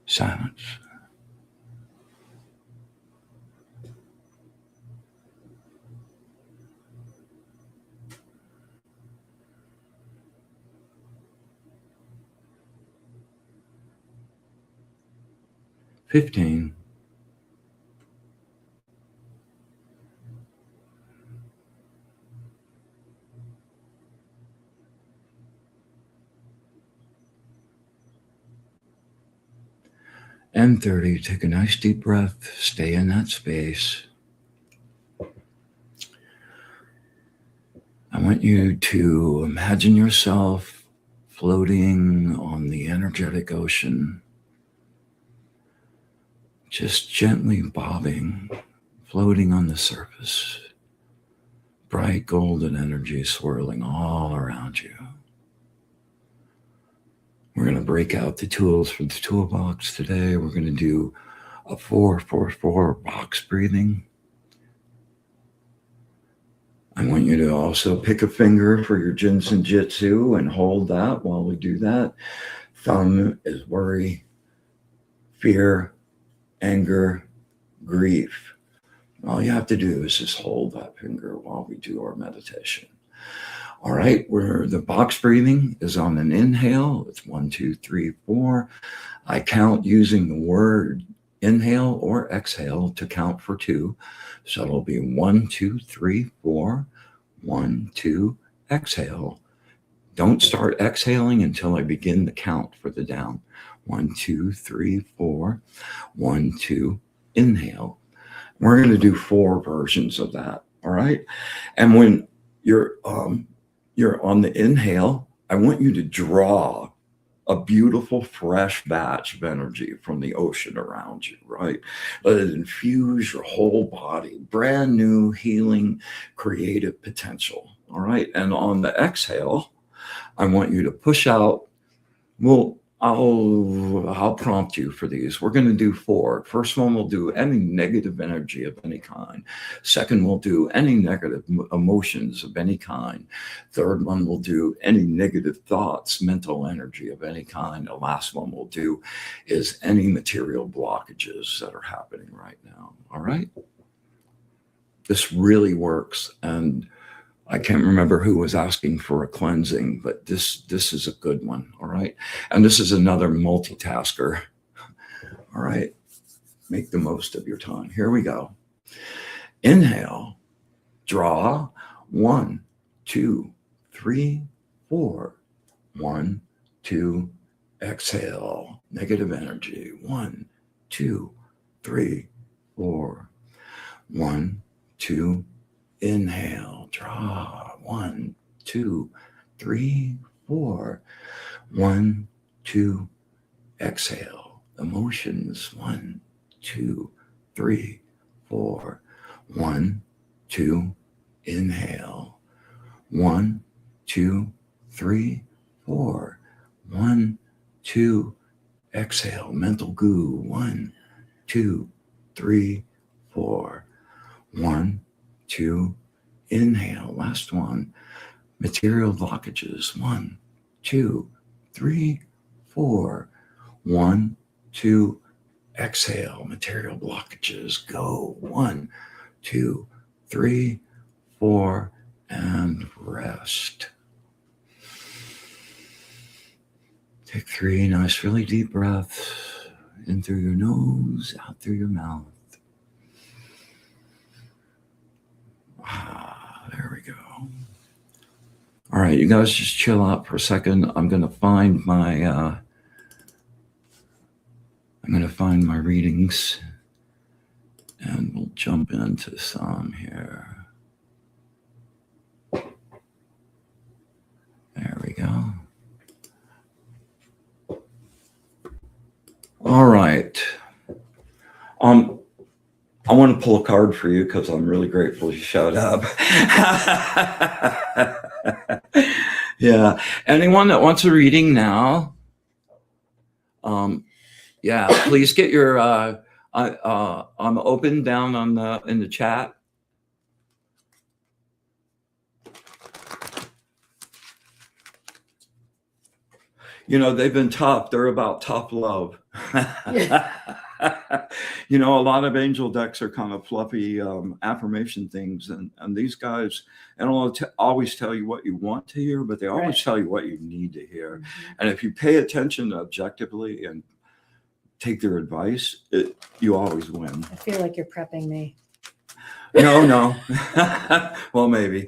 Silence. $15. And 30. Take a nice deep breath. Stay in that space. I want you to imagine yourself floating on the energetic ocean, just gently bobbing, floating on the surface. Bright golden energy swirling all around you. We're going to break out the tools from the toolbox today. We're going to do a 4-4-4 box breathing. I want you to also pick a finger for your Jinsen Jitsu and hold that while we do that. Thumb is worry, fear, anger, grief. All you have to do is just hold that finger while we do our meditation. All right, where the box breathing is on an inhale. It's 1, 2, 3, 4. I count using the word inhale or exhale to count for 2. So it'll be 1, 2, 3, 4. 1, 2, exhale. Don't start exhaling until I begin the count for the down. 1, 2, 3, 4. 1, 2, inhale. We're going to do 4 versions of that. All right. And when you're on the inhale, I want you to draw a beautiful fresh batch of energy from the ocean around you, right? Let it infuse your whole body, brand new healing, creative potential. All right. And on the exhale, I want you to push out. Well, I'll prompt you for these. We're going to do 4. First one, we'll do any negative energy of any kind. Second, we'll do any negative emotions of any kind. Third one, we'll do any negative thoughts, mental energy of any kind. The last one we'll do is any material blockages that are happening right now. All right. This really works. And I can't remember who was asking for a cleansing, but this is a good one. All right. And this is another multitasker. All right. Make the most of your time. Here we go. Inhale, draw 1, 2, 3, 4. 1, 2, exhale. Negative energy. 1, 2, 3, 4. 1, 2, inhale, draw 1, 2, 3, 4. 1, 2, exhale. Emotions 1, 2, 3, 4. 1, 2, inhale. 1, 2, 3, 4. 1, 2, exhale. Mental goo 1, 2, 3, 4. 1, 2, inhale. Last one. Material blockages 1, 2, 3, 4. 1, 2, exhale. Material blockages go 1, 2, 3, 4, and rest. Take 3 nice, really deep breaths in through your nose, out through your mouth. There we go. All right, you guys just chill out for a second. I'm going to find my readings, and we'll jump into some here. There we go. All right. I want to pull a card for you because I'm really grateful you showed up. Yeah. Anyone that wants a reading now, yeah, please get your I'm open down on in the chat. You know, they've been tough. They're about tough love. You know, a lot of angel decks are kind of fluffy affirmation things. And these guys, I don't always tell you what you want to hear, but they always tell you what you need to hear. And if you pay attention objectively and take their advice, you always win. I feel like you're prepping me. No. Well, maybe.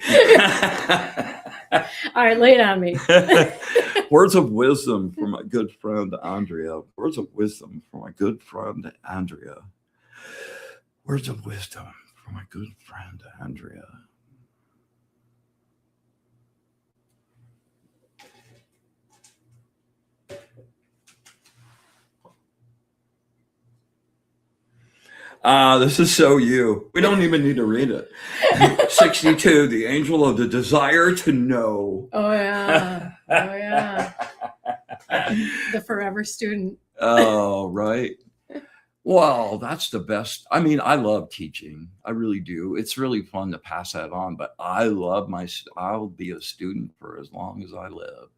All right, lay it on me. Words of wisdom from my good friend, Andrea. Words of wisdom from my good friend, Andrea. Words of wisdom from my good friend, Andrea. This is so you. We don't even need to read it. 62, the angel of the desire to know. Oh, yeah. Oh, yeah. The forever student. Oh, right. Well, that's the best. I mean, I love teaching. I really do. It's really fun to pass that on, but I'll be a student for as long as I live.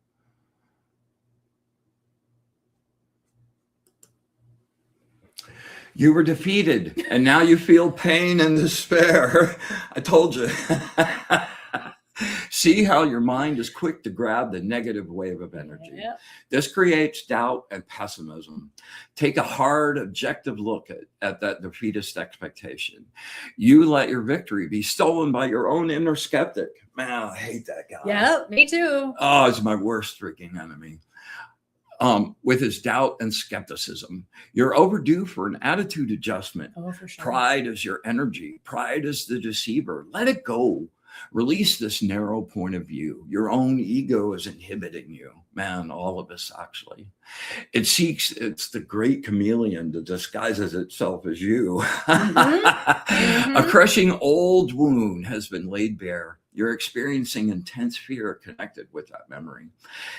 You were defeated, and now you feel pain and despair. I told you. See how your mind is quick to grab the negative wave of energy. Yep. This creates doubt and pessimism. Take a hard, objective look at that defeatist expectation. You let your victory be stolen by your own inner skeptic. Man, I hate that guy. Yeah, me too. Oh, it's my worst freaking enemy. With his doubt and skepticism. You're overdue for an attitude adjustment. Oh, for sure. Pride is your energy. Pride is the deceiver. Let it go. Release this narrow point of view. Your own ego is inhibiting you. Man, all of us actually. It's the great chameleon that disguises itself as you. A crushing old wound has been laid bare. You're experiencing intense fear connected with that memory.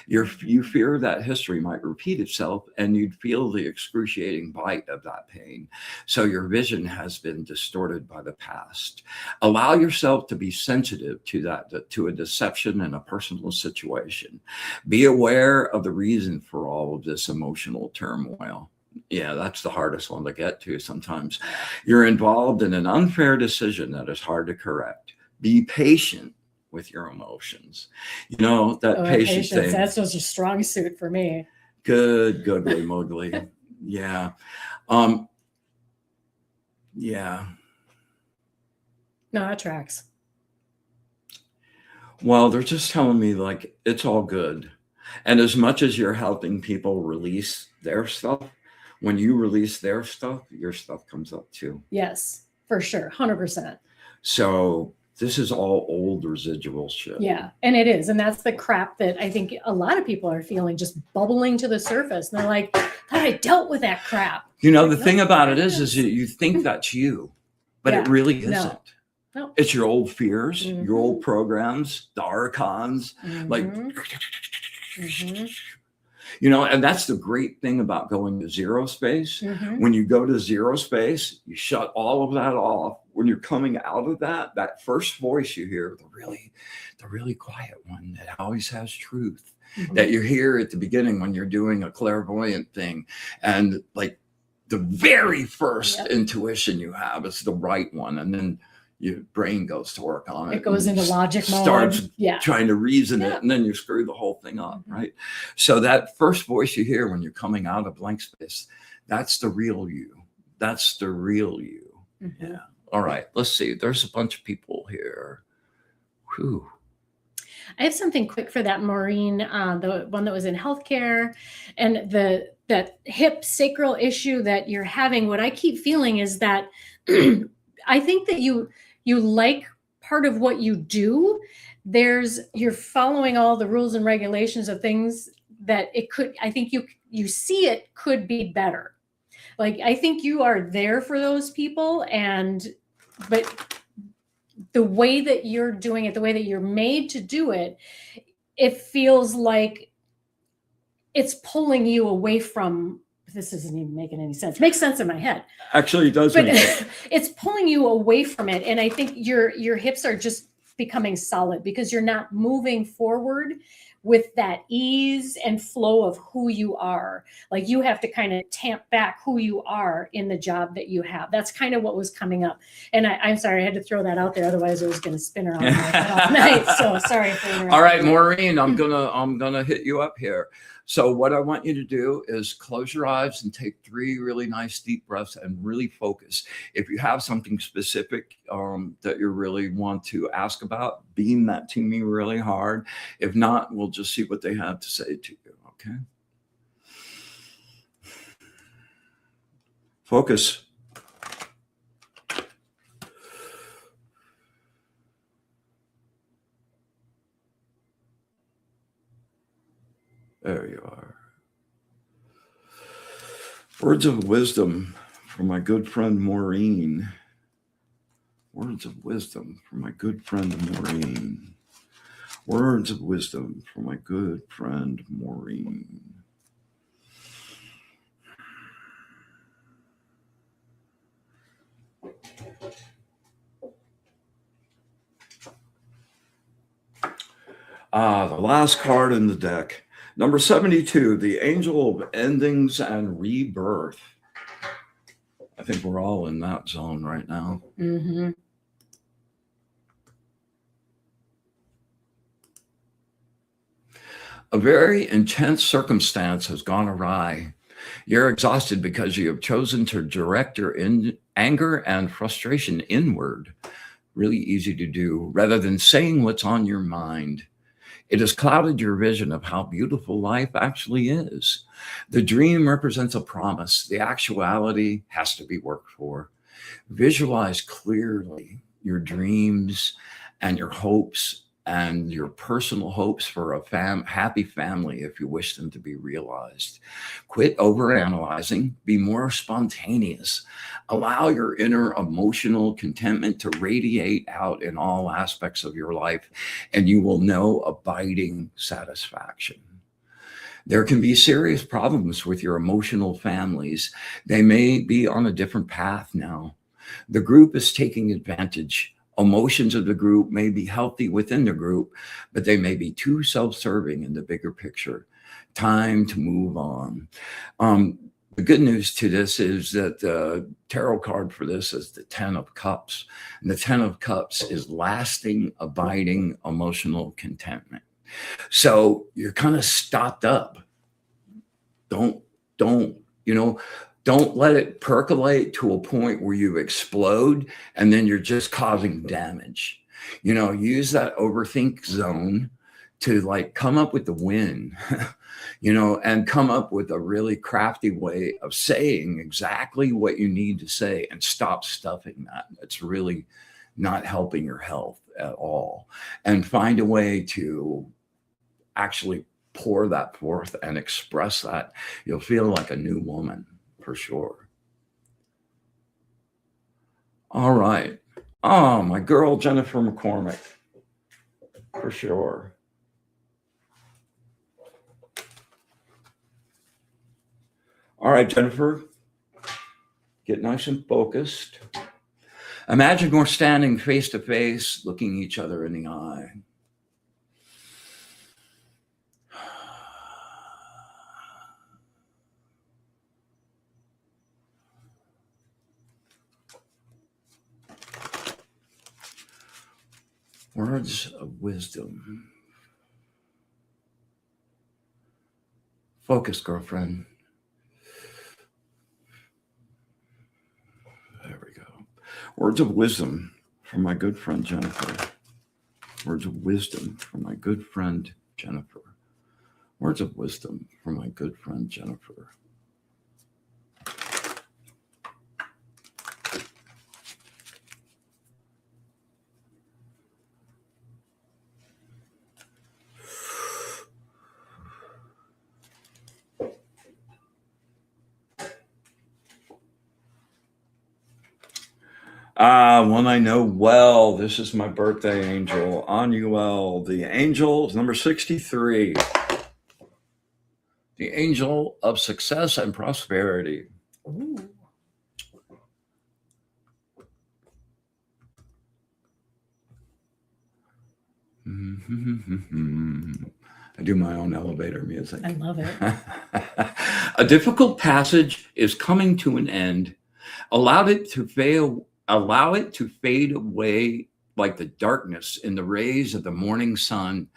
You fear that history might repeat itself, and you'd feel the excruciating bite of that pain. So your vision has been distorted by the past. Allow yourself to be sensitive to a deception in a personal situation. Be aware of the reason for all of this emotional turmoil. Yeah, that's the hardest one to get to sometimes. You're involved in an unfair decision that is hard to correct. Be patient with your emotions. You know, that patience thing. That's just a strong suit for me. Good, googly moogly. Yeah. Yeah. No, that tracks. Well, they're just telling me like, it's all good. And as much as you're helping people release their stuff, when you release their stuff, your stuff comes up too. Yes, for sure. 100%. So this is all old residual shit. Yeah, and it is. And that's the crap that I think a lot of people are feeling just bubbling to the surface. And they're like, I dealt with that crap. You know, the thing about it is you think that's you, but it really isn't. No. It's your old fears, your old programs, the archons, like, you know, and that's the great thing about going to zero space. When you go to zero space, you shut all of that off. When you're coming out of that first voice you hear, the really quiet one that always has truth, that you hear at the beginning when you're doing a clairvoyant thing. And like the very first intuition you have is the right one. And then your brain goes to work on it. It goes into logic mode. Starts trying to reason it, and then you screw the whole thing up, right? So that first voice you hear when you're coming out of blank space, that's the real you. That's the real you. Yeah. All right. Let's see. There's a bunch of people here. Whew. I have something quick for that, Maureen, the one that was in healthcare, and that hip sacral issue that you're having. What I keep feeling is that I think that you like part of what you do. You're following all the rules and regulations of things that I think you see it could be better. Like, I think you are there for those people, but the way that you're doing it, the way that you're made to do it, it feels like it's pulling you away from this isn't even making any sense. Makes sense in my head. Actually, it does. But it's pulling you away from it. And I think your hips are just becoming solid because you're not moving forward with that ease and flow of who you are. Like you have to kind of tamp back who you are in the job that you have. That's kind of what was coming up. And I'm sorry, I had to throw that out there. Otherwise, it was going to spin around my head all night. So sorry for interrupting. All right, Maureen, I'm gonna hit you up here. So what I want you to do is close your eyes and take 3 really nice deep breaths and really focus. If you have something specific that you really want to ask about, beam that to me really hard. If not, we'll just see what they have to say to you, okay? Focus. There you are. Words of wisdom from my good friend Maureen. Words of wisdom from my good friend Maureen. Words of wisdom from my good friend Maureen. The last card in the deck. Number 72, the angel of endings and rebirth. I think we're all in that zone right now. Mm-hmm. A very intense circumstance has gone awry. You're exhausted because you have chosen to direct your anger and frustration inward. Really easy to do, rather than saying what's on your mind. It has clouded your vision of how beautiful life actually is. The dream represents a promise. The actuality has to be worked for. Visualize clearly your dreams and your hopes and your personal hopes for a happy family if you wish them to be realized. Quit overanalyzing. Be more spontaneous. Allow your inner emotional contentment to radiate out in all aspects of your life, and you will know abiding satisfaction. There can be serious problems with your emotional families. They may be on a different path now. The group is taking advantage. Emotions of the group may be healthy within the group, but they may be too self-serving in the bigger picture. Time to move on. The good news to this is that the tarot card for this is the 10 of Cups. And the 10 of Cups is lasting, abiding, emotional contentment. So you're kind of stopped up. Don't let it percolate to a point where you explode and then you're just causing damage. Use that overthink zone to like come up with the win, and come up with a really crafty way of saying exactly what you need to say and stop stuffing that. It's really not helping your health at all. And find a way to actually pour that forth and express that. You'll feel like a new woman for sure. All right. Oh, my girl, Jennifer McCormick, for sure. All right, Jennifer, get nice and focused. Imagine we're standing face to face, looking each other in the eye. Words of wisdom. Focus, girlfriend. There we go. Words of wisdom from my good friend Jennifer. Words of wisdom from my good friend Jennifer. Words of wisdom from my good friend Jennifer. One I know well. This is my birthday angel, Anuel. The angel is number 63. the angel of success and prosperity. Ooh. I do my own elevator music. I love it. A difficult passage is coming to an end. Allow it to fade away like the darkness in the rays of the morning sun.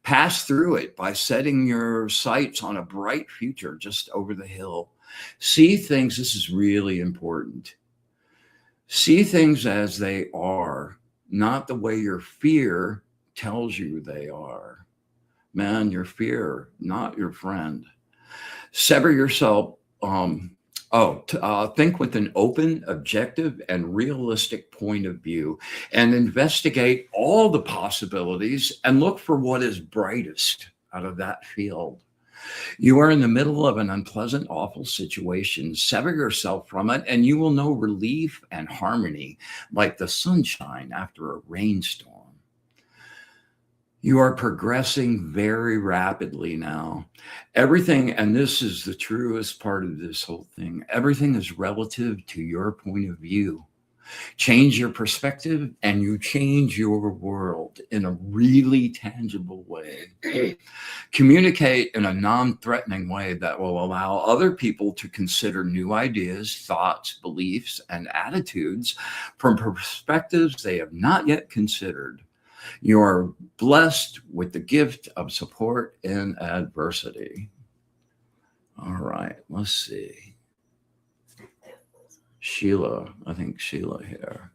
Pass through it by setting your sights on a bright future just over the hill. See things, this is really important. See things as they are, not the way your fear tells you they are. Man, your fear, not your friend. Sever yourself. Think with an open, objective, and realistic point of view, and investigate all the possibilities and look for what is brightest out of that field. You are in the middle of an unpleasant, awful situation. Sever yourself from it, and you will know relief and harmony like the sunshine after a rainstorm. You are progressing very rapidly now. Everything, and this is the truest part of this whole thing, everything is relative to your point of view. Change your perspective and you change your world in a really tangible way. Communicate in a non-threatening way that will allow other people to consider new ideas, thoughts, beliefs, and attitudes from perspectives they have not yet considered. You are blessed with the gift of support in adversity. All right, let's see. Sheila, I think Sheila here.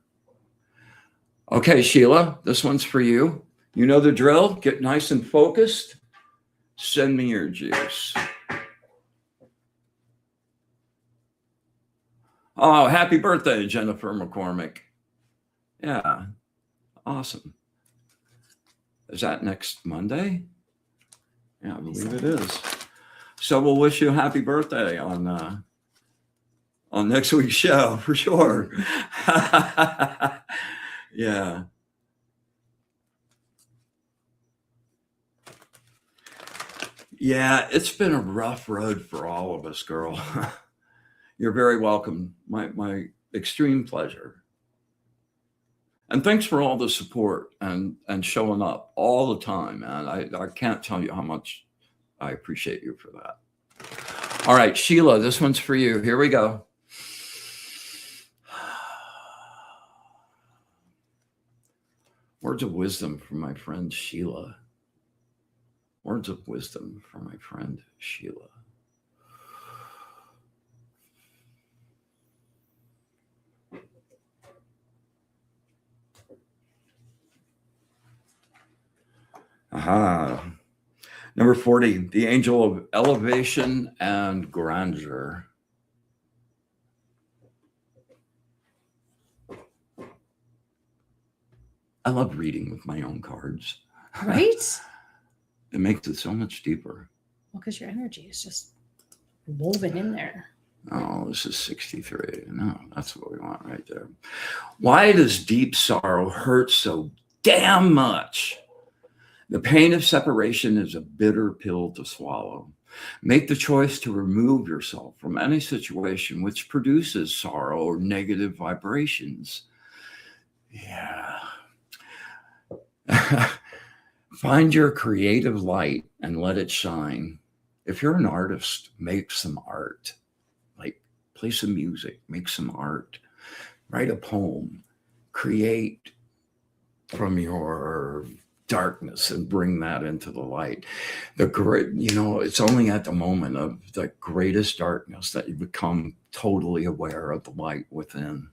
Okay, Sheila, this one's for you. You know the drill. Get nice and focused. Send me your juice. Oh, happy birthday, Jennifer McCormick. Yeah, awesome. Is that next Monday? Yeah, I believe it is. So we'll wish you a happy birthday on next week's show for sure. Yeah. Yeah, it's been a rough road for all of us, girl. You're very welcome. My extreme pleasure. And thanks for all the support and showing up all the time, man. I can't tell you how much I appreciate you for that. All right, Sheila, this one's for you. Here we go. Words of wisdom from my friend Sheila. Words of wisdom from my friend Sheila. Aha. Number 40, the angel of elevation and grandeur. I love reading with my own cards. Right? It makes it so much deeper. Well, because your energy is just woven in there. Oh, this is 63. No, that's what we want right there. Why does deep sorrow hurt so damn much? The pain of separation is a bitter pill to swallow. Make the choice to remove yourself from any situation which produces sorrow or negative vibrations. Yeah. Find your creative light and let it shine. If you're an artist, make some art. Like play some music, make some art, write a poem, create from your darkness and bring that into the light. It's only at the moment of the greatest darkness that you become totally aware of the light within.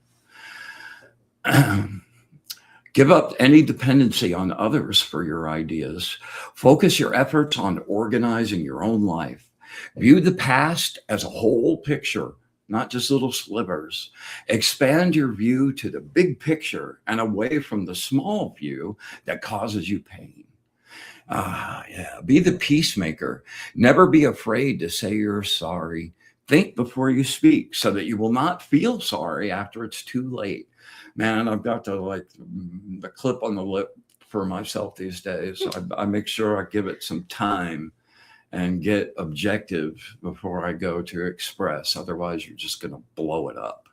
Give up any dependency on others for your ideas. Focus your efforts on organizing your own life. View the past as a whole picture, not just little slivers. Expand your view to the big picture and away from the small view that causes you pain. Be the peacemaker. Never be afraid to say you're sorry. Think before you speak so that you will not feel sorry after it's too late. Man, I've got the clip on the lip for myself these days. I make sure I give it some time and get objective before I go to express. Otherwise, you're just going to blow it up.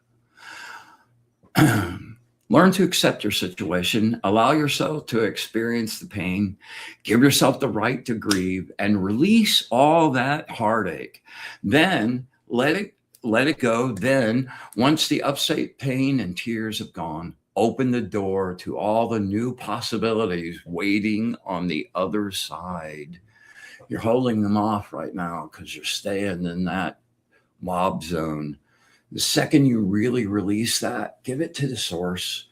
Learn to accept your situation, allow yourself to experience the pain, give yourself the right to grieve, and release all that heartache. Then let it go. Then, once the upset, pain, and tears have gone, open the door to all the new possibilities waiting on the other side. You're holding them off right now because you're staying in that mob zone. The second you really release that, give it to the source.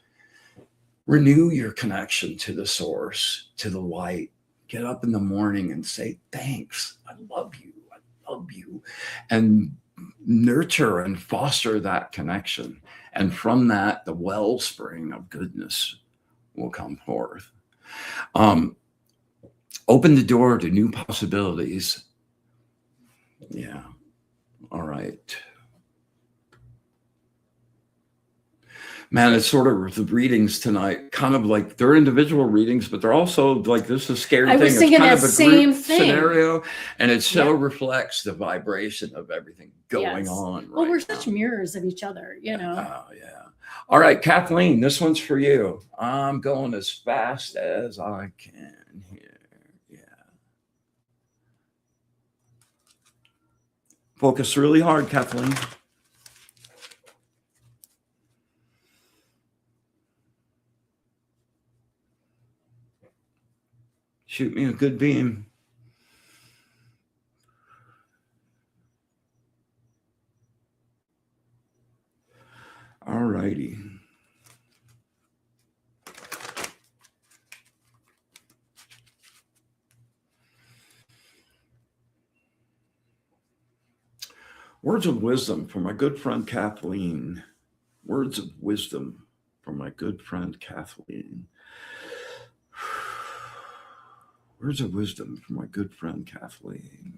Renew your connection to the source, to the light. Get up in the morning and say, thanks. I love you. I love you. And nurture and foster that connection. And from that, the wellspring of goodness will come forth. Open the door to new possibilities. Yeah. All right. Man, it's sort of the readings tonight, kind of like they're individual readings, but they're also like, this is a scary thing. I was thinking that same thing. Scenario, and it so reflects the vibration of everything going on. Well, we're such mirrors of each other, you know. Oh, yeah. All right, Kathleen, this one's for you. I'm going as fast as I can here. Yeah. Focus really hard, Kathleen. Shoot me a good beam. All righty. Words of wisdom from my good friend Kathleen. Words of wisdom from my good friend Kathleen. Words of wisdom from my good friend Kathleen.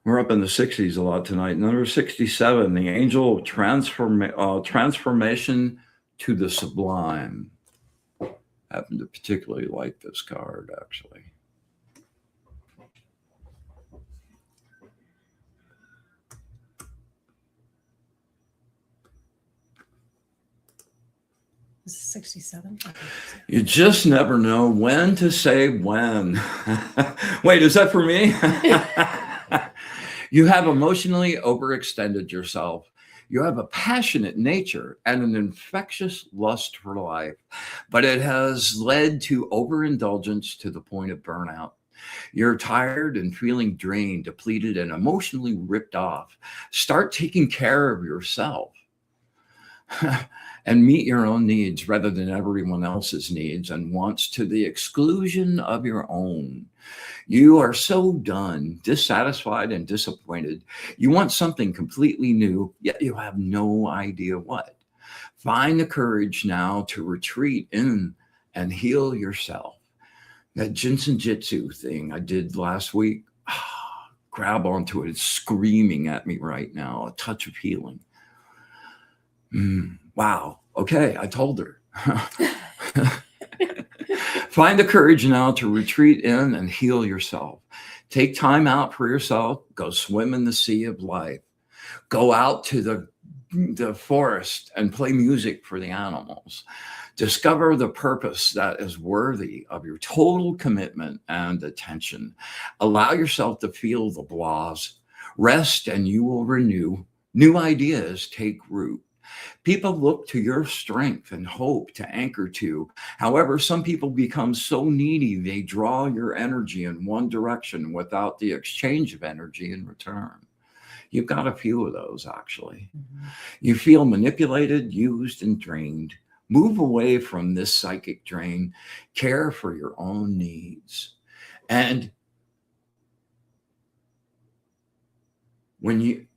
We're up in the 60s a lot tonight. Number 67, the angel of transformation to the sublime. I happen to particularly like this card, actually. This is 67. You just never know when to say when. Wait, is that for me? You have emotionally overextended yourself. You have a passionate nature and an infectious lust for life, but it has led to overindulgence to the point of burnout. You're tired and feeling drained, depleted, and emotionally ripped off. Start taking care of yourself. And meet your own needs rather than everyone else's needs and wants to the exclusion of your own. You are so done, dissatisfied, and disappointed. You want something completely new, yet you have no idea what. Find the courage now to retreat in and heal yourself. That Jinsen Jitsu thing I did last week, grab onto it. It's screaming at me right now, a touch of healing. Wow. Okay. I told her. Find the courage now to retreat in and heal yourself. Take time out for yourself. Go swim in the sea of life. Go out to the forest and play music for the animals. Discover the purpose that is worthy of your total commitment and attention. Allow yourself to feel the blahs. Rest and you will renew. New ideas take root. People look to your strength and hope to anchor to. However, some people become so needy, they draw your energy in one direction without the exchange of energy in return. You've got a few of those, actually. You feel manipulated, used, and drained. Move away from this psychic drain. Care for your own needs. And when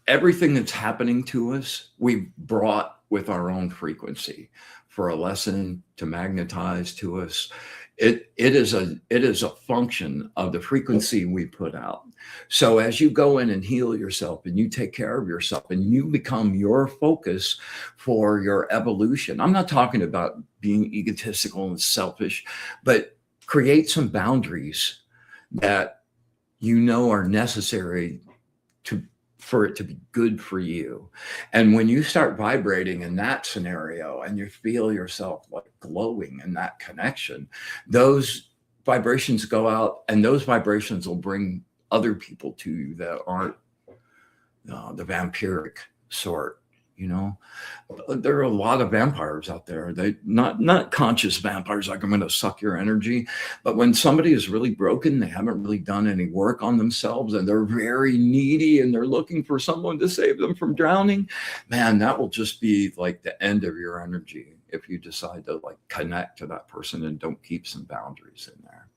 everything that's happening to us, we've brought with our own frequency. for a lesson to magnetize to us. It is a function of the frequency we put out. So as you go in and heal yourself and you take care of yourself and you become your focus for your evolution. I'm not talking about being egotistical and selfish, but create some boundaries that you know are necessary for it to be good for you. And when you start vibrating in that scenario and you feel yourself like glowing in that connection, those vibrations go out, and those vibrations will bring other people to you that aren't the vampiric sort. You know, there are a lot of vampires out there. They not conscious vampires, like I'm going to suck your energy. But when somebody is really broken, they haven't really done any work on themselves, and they're very needy and they're looking for someone to save them from drowning, man, that will just be like the end of your energy if you decide to like connect to that person and don't keep some boundaries in there.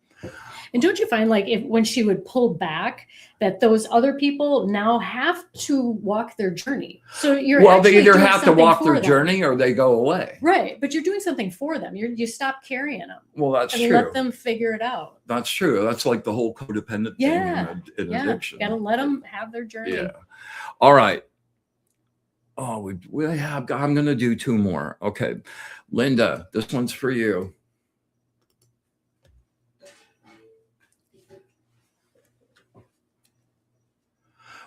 And don't you find, like, when she would pull back, that those other people now have to walk their journey? So you're they either doing have to something walk for their them. journey or they go away. Right, but you're doing something for them. You stop carrying them. Well, that's and true. let them figure it out. That's true. That's like the whole codependent thing in addiction. Gotta let them have their journey. Yeah. All right. Oh, we have. I'm going to do two more. Okay, Linda, this one's for you.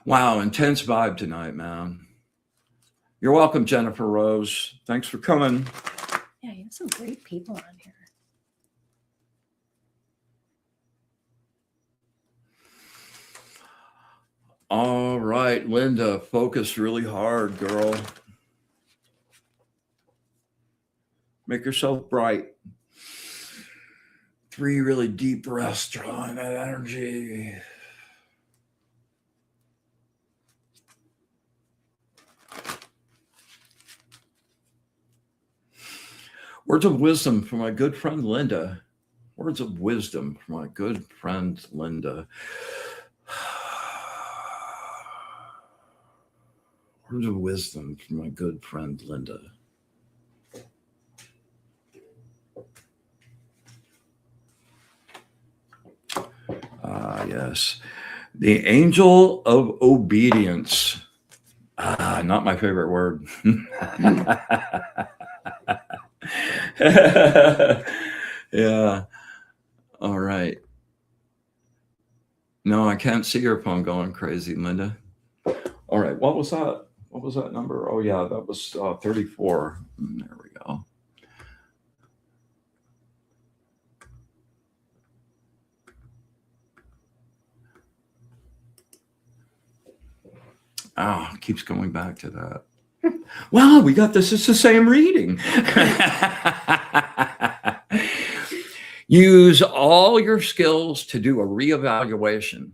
Wow, intense vibe tonight, man. You're welcome, Jennifer Rose. Thanks for coming. Yeah, you have some great people on here. All right, Linda, focus really hard, girl. Make yourself bright. 3 really deep breaths, drawing that energy. Words of wisdom from my good friend Linda. Words of wisdom from my good friend Linda. Words of wisdom from my good friend Linda. Yes. The angel of obedience. Not my favorite word. Yeah. All right. No, I can't see your phone going crazy, Linda. All right. What was that? What was that number? Oh, yeah, that was 34. There we go. Keeps going back to that. Wow, we got this. It's the same reading. Use all your skills to do a reevaluation.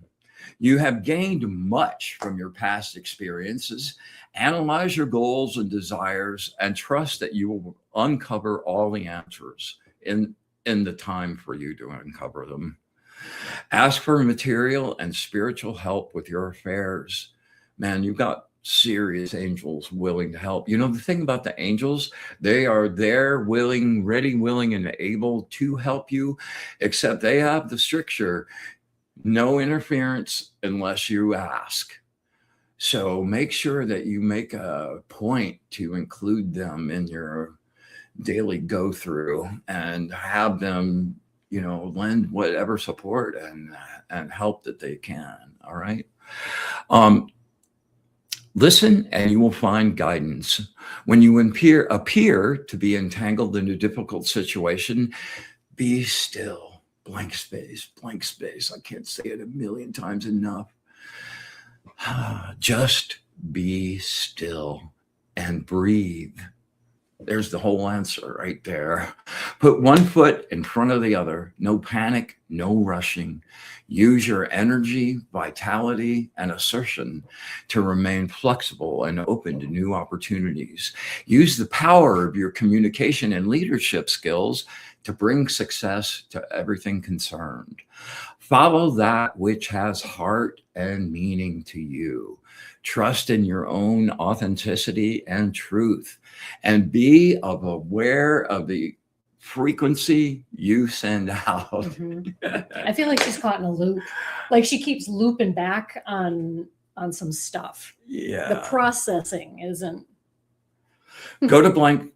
You have gained much from your past experiences. Analyze your goals and desires and trust that you will uncover all the answers in the time for you to uncover them. Ask for material and spiritual help with your affairs. Man, you've got serious angels willing to help. You know, the thing about the angels, they are there, willing, ready, willing, and able to help you, except they have the stricture, no interference unless you ask. So make sure that you make a point to include them in your daily go through and have them, you know, lend whatever support and help that they can. All right. Listen and you will find guidance. When you appear to be entangled in a difficult situation, be still. Blank space, blank space. I can't say it a million times enough. Just be still and breathe. There's the whole answer right there. Put one foot in front of the other. No panic, no rushing. Use your energy, vitality, and assertion to remain flexible and open to new opportunities. Use the power of your communication and leadership skills to bring success to everything concerned. Follow that which has heart and meaning to you. Trust in your own authenticity and truth, and be aware of the frequency you send out. Mhm. I feel like she's caught in a loop. Like she keeps looping back on some stuff. Yeah. The processing isn't. Go to blank.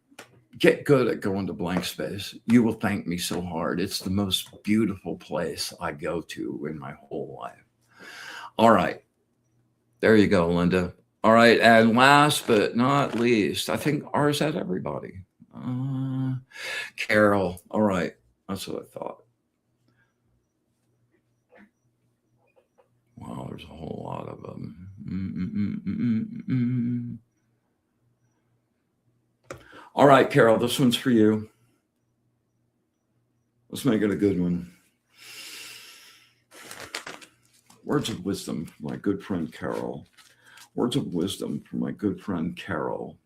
Get good at going to blank space. You will thank me so hard. It's the most beautiful place I go to in my whole life. All right. There you go, Linda. All right. And last but not least, I think ours had everybody. Carol. All right. That's what I thought. Wow, there's a whole lot of them. All right, Carol, this one's for you. Let's make it a good one. Words of wisdom from my good friend Carol. Words of wisdom from my good friend Carol.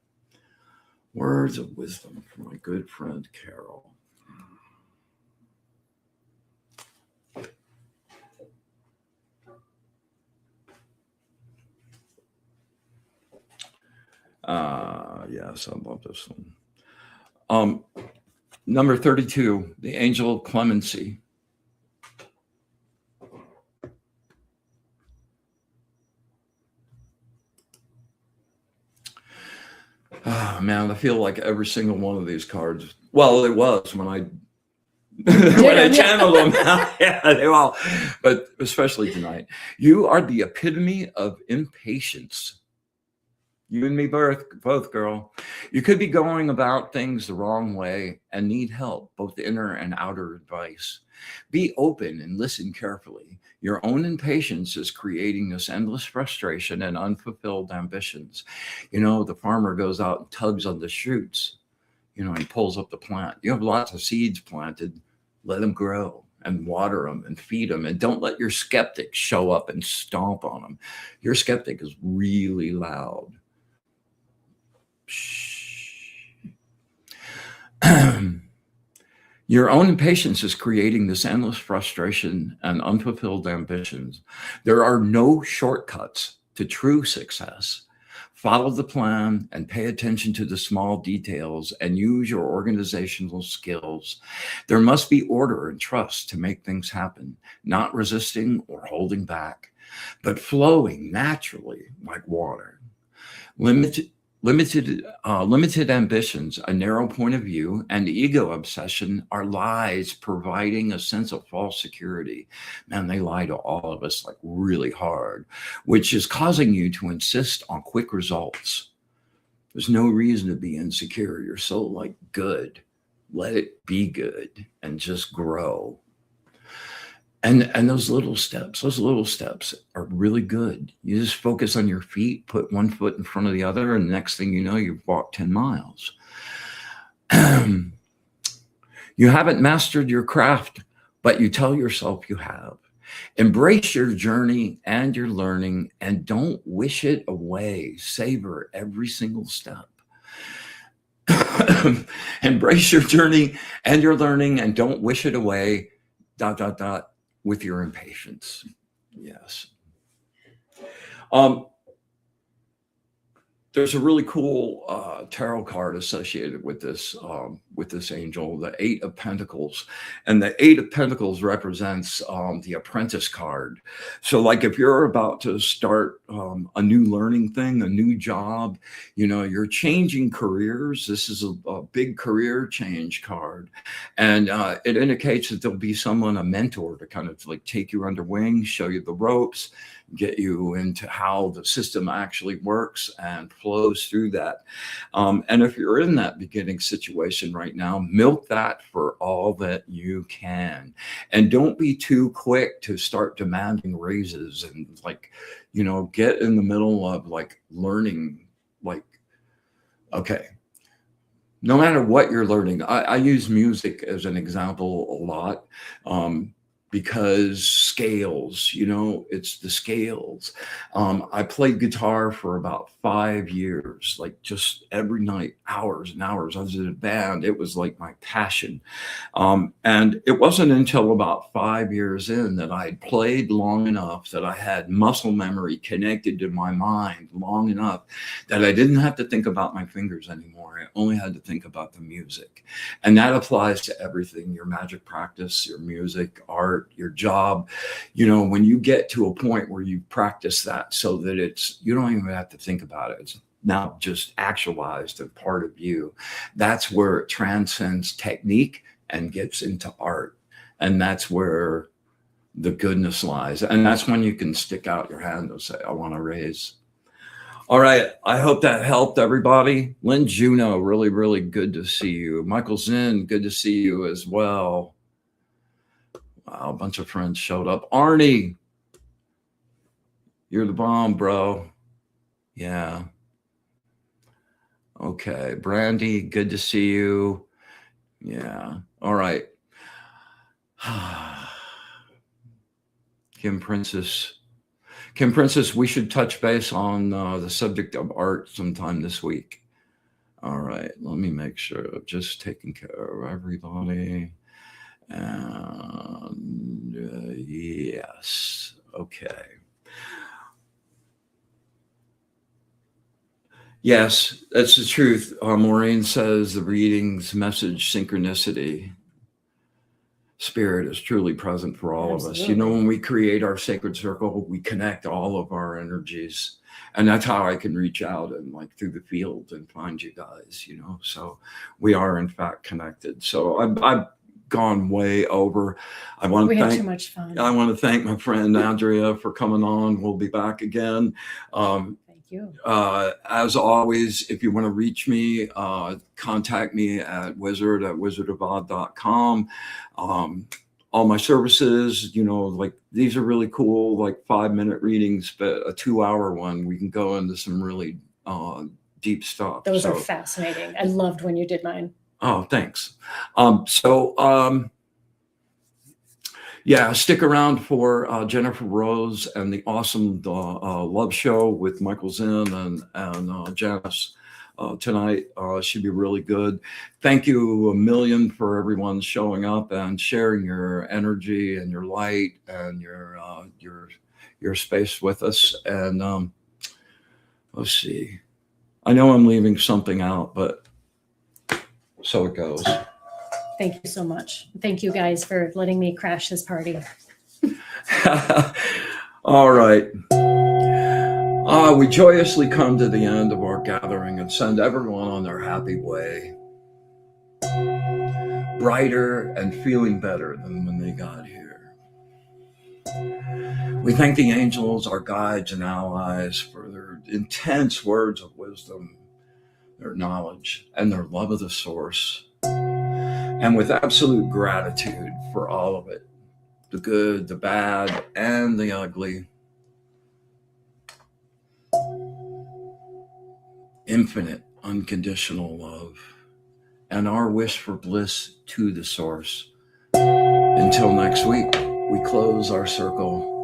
Words of wisdom from my good friend Carol. Yes, I love this one. Number 32, the angel clemency. Oh, man, I feel like every single one of these cards. Well, it was when I when I channeled them. Yeah, they all. But especially tonight, you are the epitome of impatience. You and me both, girl. You could be going about things the wrong way and need help, both inner and outer advice. Be open and listen carefully. Your own impatience is creating this endless frustration and unfulfilled ambitions. You know, the farmer goes out and tugs on the shoots, you know, he pulls up the plant. You have lots of seeds planted. Let them grow and water them and feed them. And don't let your skeptic show up and stomp on them. Your skeptic is really loud. Your own impatience is creating this endless frustration and unfulfilled ambitions. There are no shortcuts to true success. Follow the plan and pay attention to the small details and use your organizational skills. There must be order and trust to make things happen, not resisting or holding back, but flowing naturally like water. Limited ambitions, a narrow point of view, and ego obsession are lies providing a sense of false security. Man, they lie to all of us like really hard, which is causing you to insist on quick results. There's no reason to be insecure. You're so like good. Let it be good and just grow. And those little steps are really good. You just focus on your feet, put one foot in front of the other, and the next thing you know, you've walked 10 miles. You haven't mastered your craft, but you tell yourself you have. Embrace your journey and your learning, and don't wish it away. Savor every single step. Embrace your journey and your learning, and don't wish it away, ... with your impatience. Yes. There's a really cool tarot card associated with this angel, the Eight of Pentacles. And the Eight of Pentacles represents the apprentice card. So like if you're about to start a new learning thing, a new job, you know, you're changing careers. This is a big career change card. And it indicates that there'll be someone, a mentor, to kind of like take you under wing, show you the ropes, get you into how the system actually works and flows through that. And if you're in that beginning situation right now, milk that for all that you can. And don't be too quick to start demanding raises and like, you know, get in the middle of like learning, like, okay, no matter what you're learning. I use music as an example a lot. because scales, it's the scales. I played guitar for about 5 years, like just every night, hours and hours. I was in a band. It was like my passion. And it wasn't until about 5 years in that I had played long enough that I had muscle memory connected to my mind long enough that I didn't have to think about my fingers anymore. I only had to think about the music. And that applies to everything, your magic practice, your music, art, your job. When you get to a point where you practice that so that you don't even have to think about it. It's now just actualized and part of you. That's where it transcends technique and gets into art. And that's where the goodness lies. And that's when you can stick out your hand and say, I want to raise. All right. I hope that helped everybody. Lynn Juno, really, really good to see you. Michael Zinn, good to see you as well. Wow, a bunch of friends showed up. Arnie, you're the bomb, bro. Yeah. Okay. Brandy, good to see you. Yeah. All right. Kim Princess, we should touch base on the subject of art sometime this week. All right. Let me make sure I'm just taking care of everybody. And yes. Okay. Yes, that's the truth. Maureen says the reading's message, synchronicity. Spirit is truly present for all of us. When we create our sacred circle, we connect all of our energies. And that's how I can reach out and like through the field and find you guys, So we are in fact connected. So I've gone way over. We had too much fun. I want to thank my friend Andrea for coming on. We'll be back again. Thank you. As always, if you want to reach me, contact me at wizard@wizardofod.com. All my services, like these are really cool, like 5-minute readings, but a 2-hour one, we can go into some really deep stuff. Those are fascinating. I loved when you did mine. Oh, thanks. Yeah, stick around for Jennifer Rose and the awesome Love Show with Michael Zinn and Janice tonight. Should be really good. Thank you a million for everyone showing up and sharing your energy and your light and your space with us. And let's see. I know I'm leaving something out, but so it goes. Thank you so much. Thank you guys for letting me crash this party. All right. We joyously come to the end of our gathering and send everyone on their happy way, brighter and feeling better than when they got here. We thank the angels, our guides and allies, for their intense words of wisdom, their knowledge, and their love of the source. And with absolute gratitude for all of it, the good, the bad, and the ugly. Infinite, unconditional love, and our wish for bliss to the source. Until next week, we close our circle.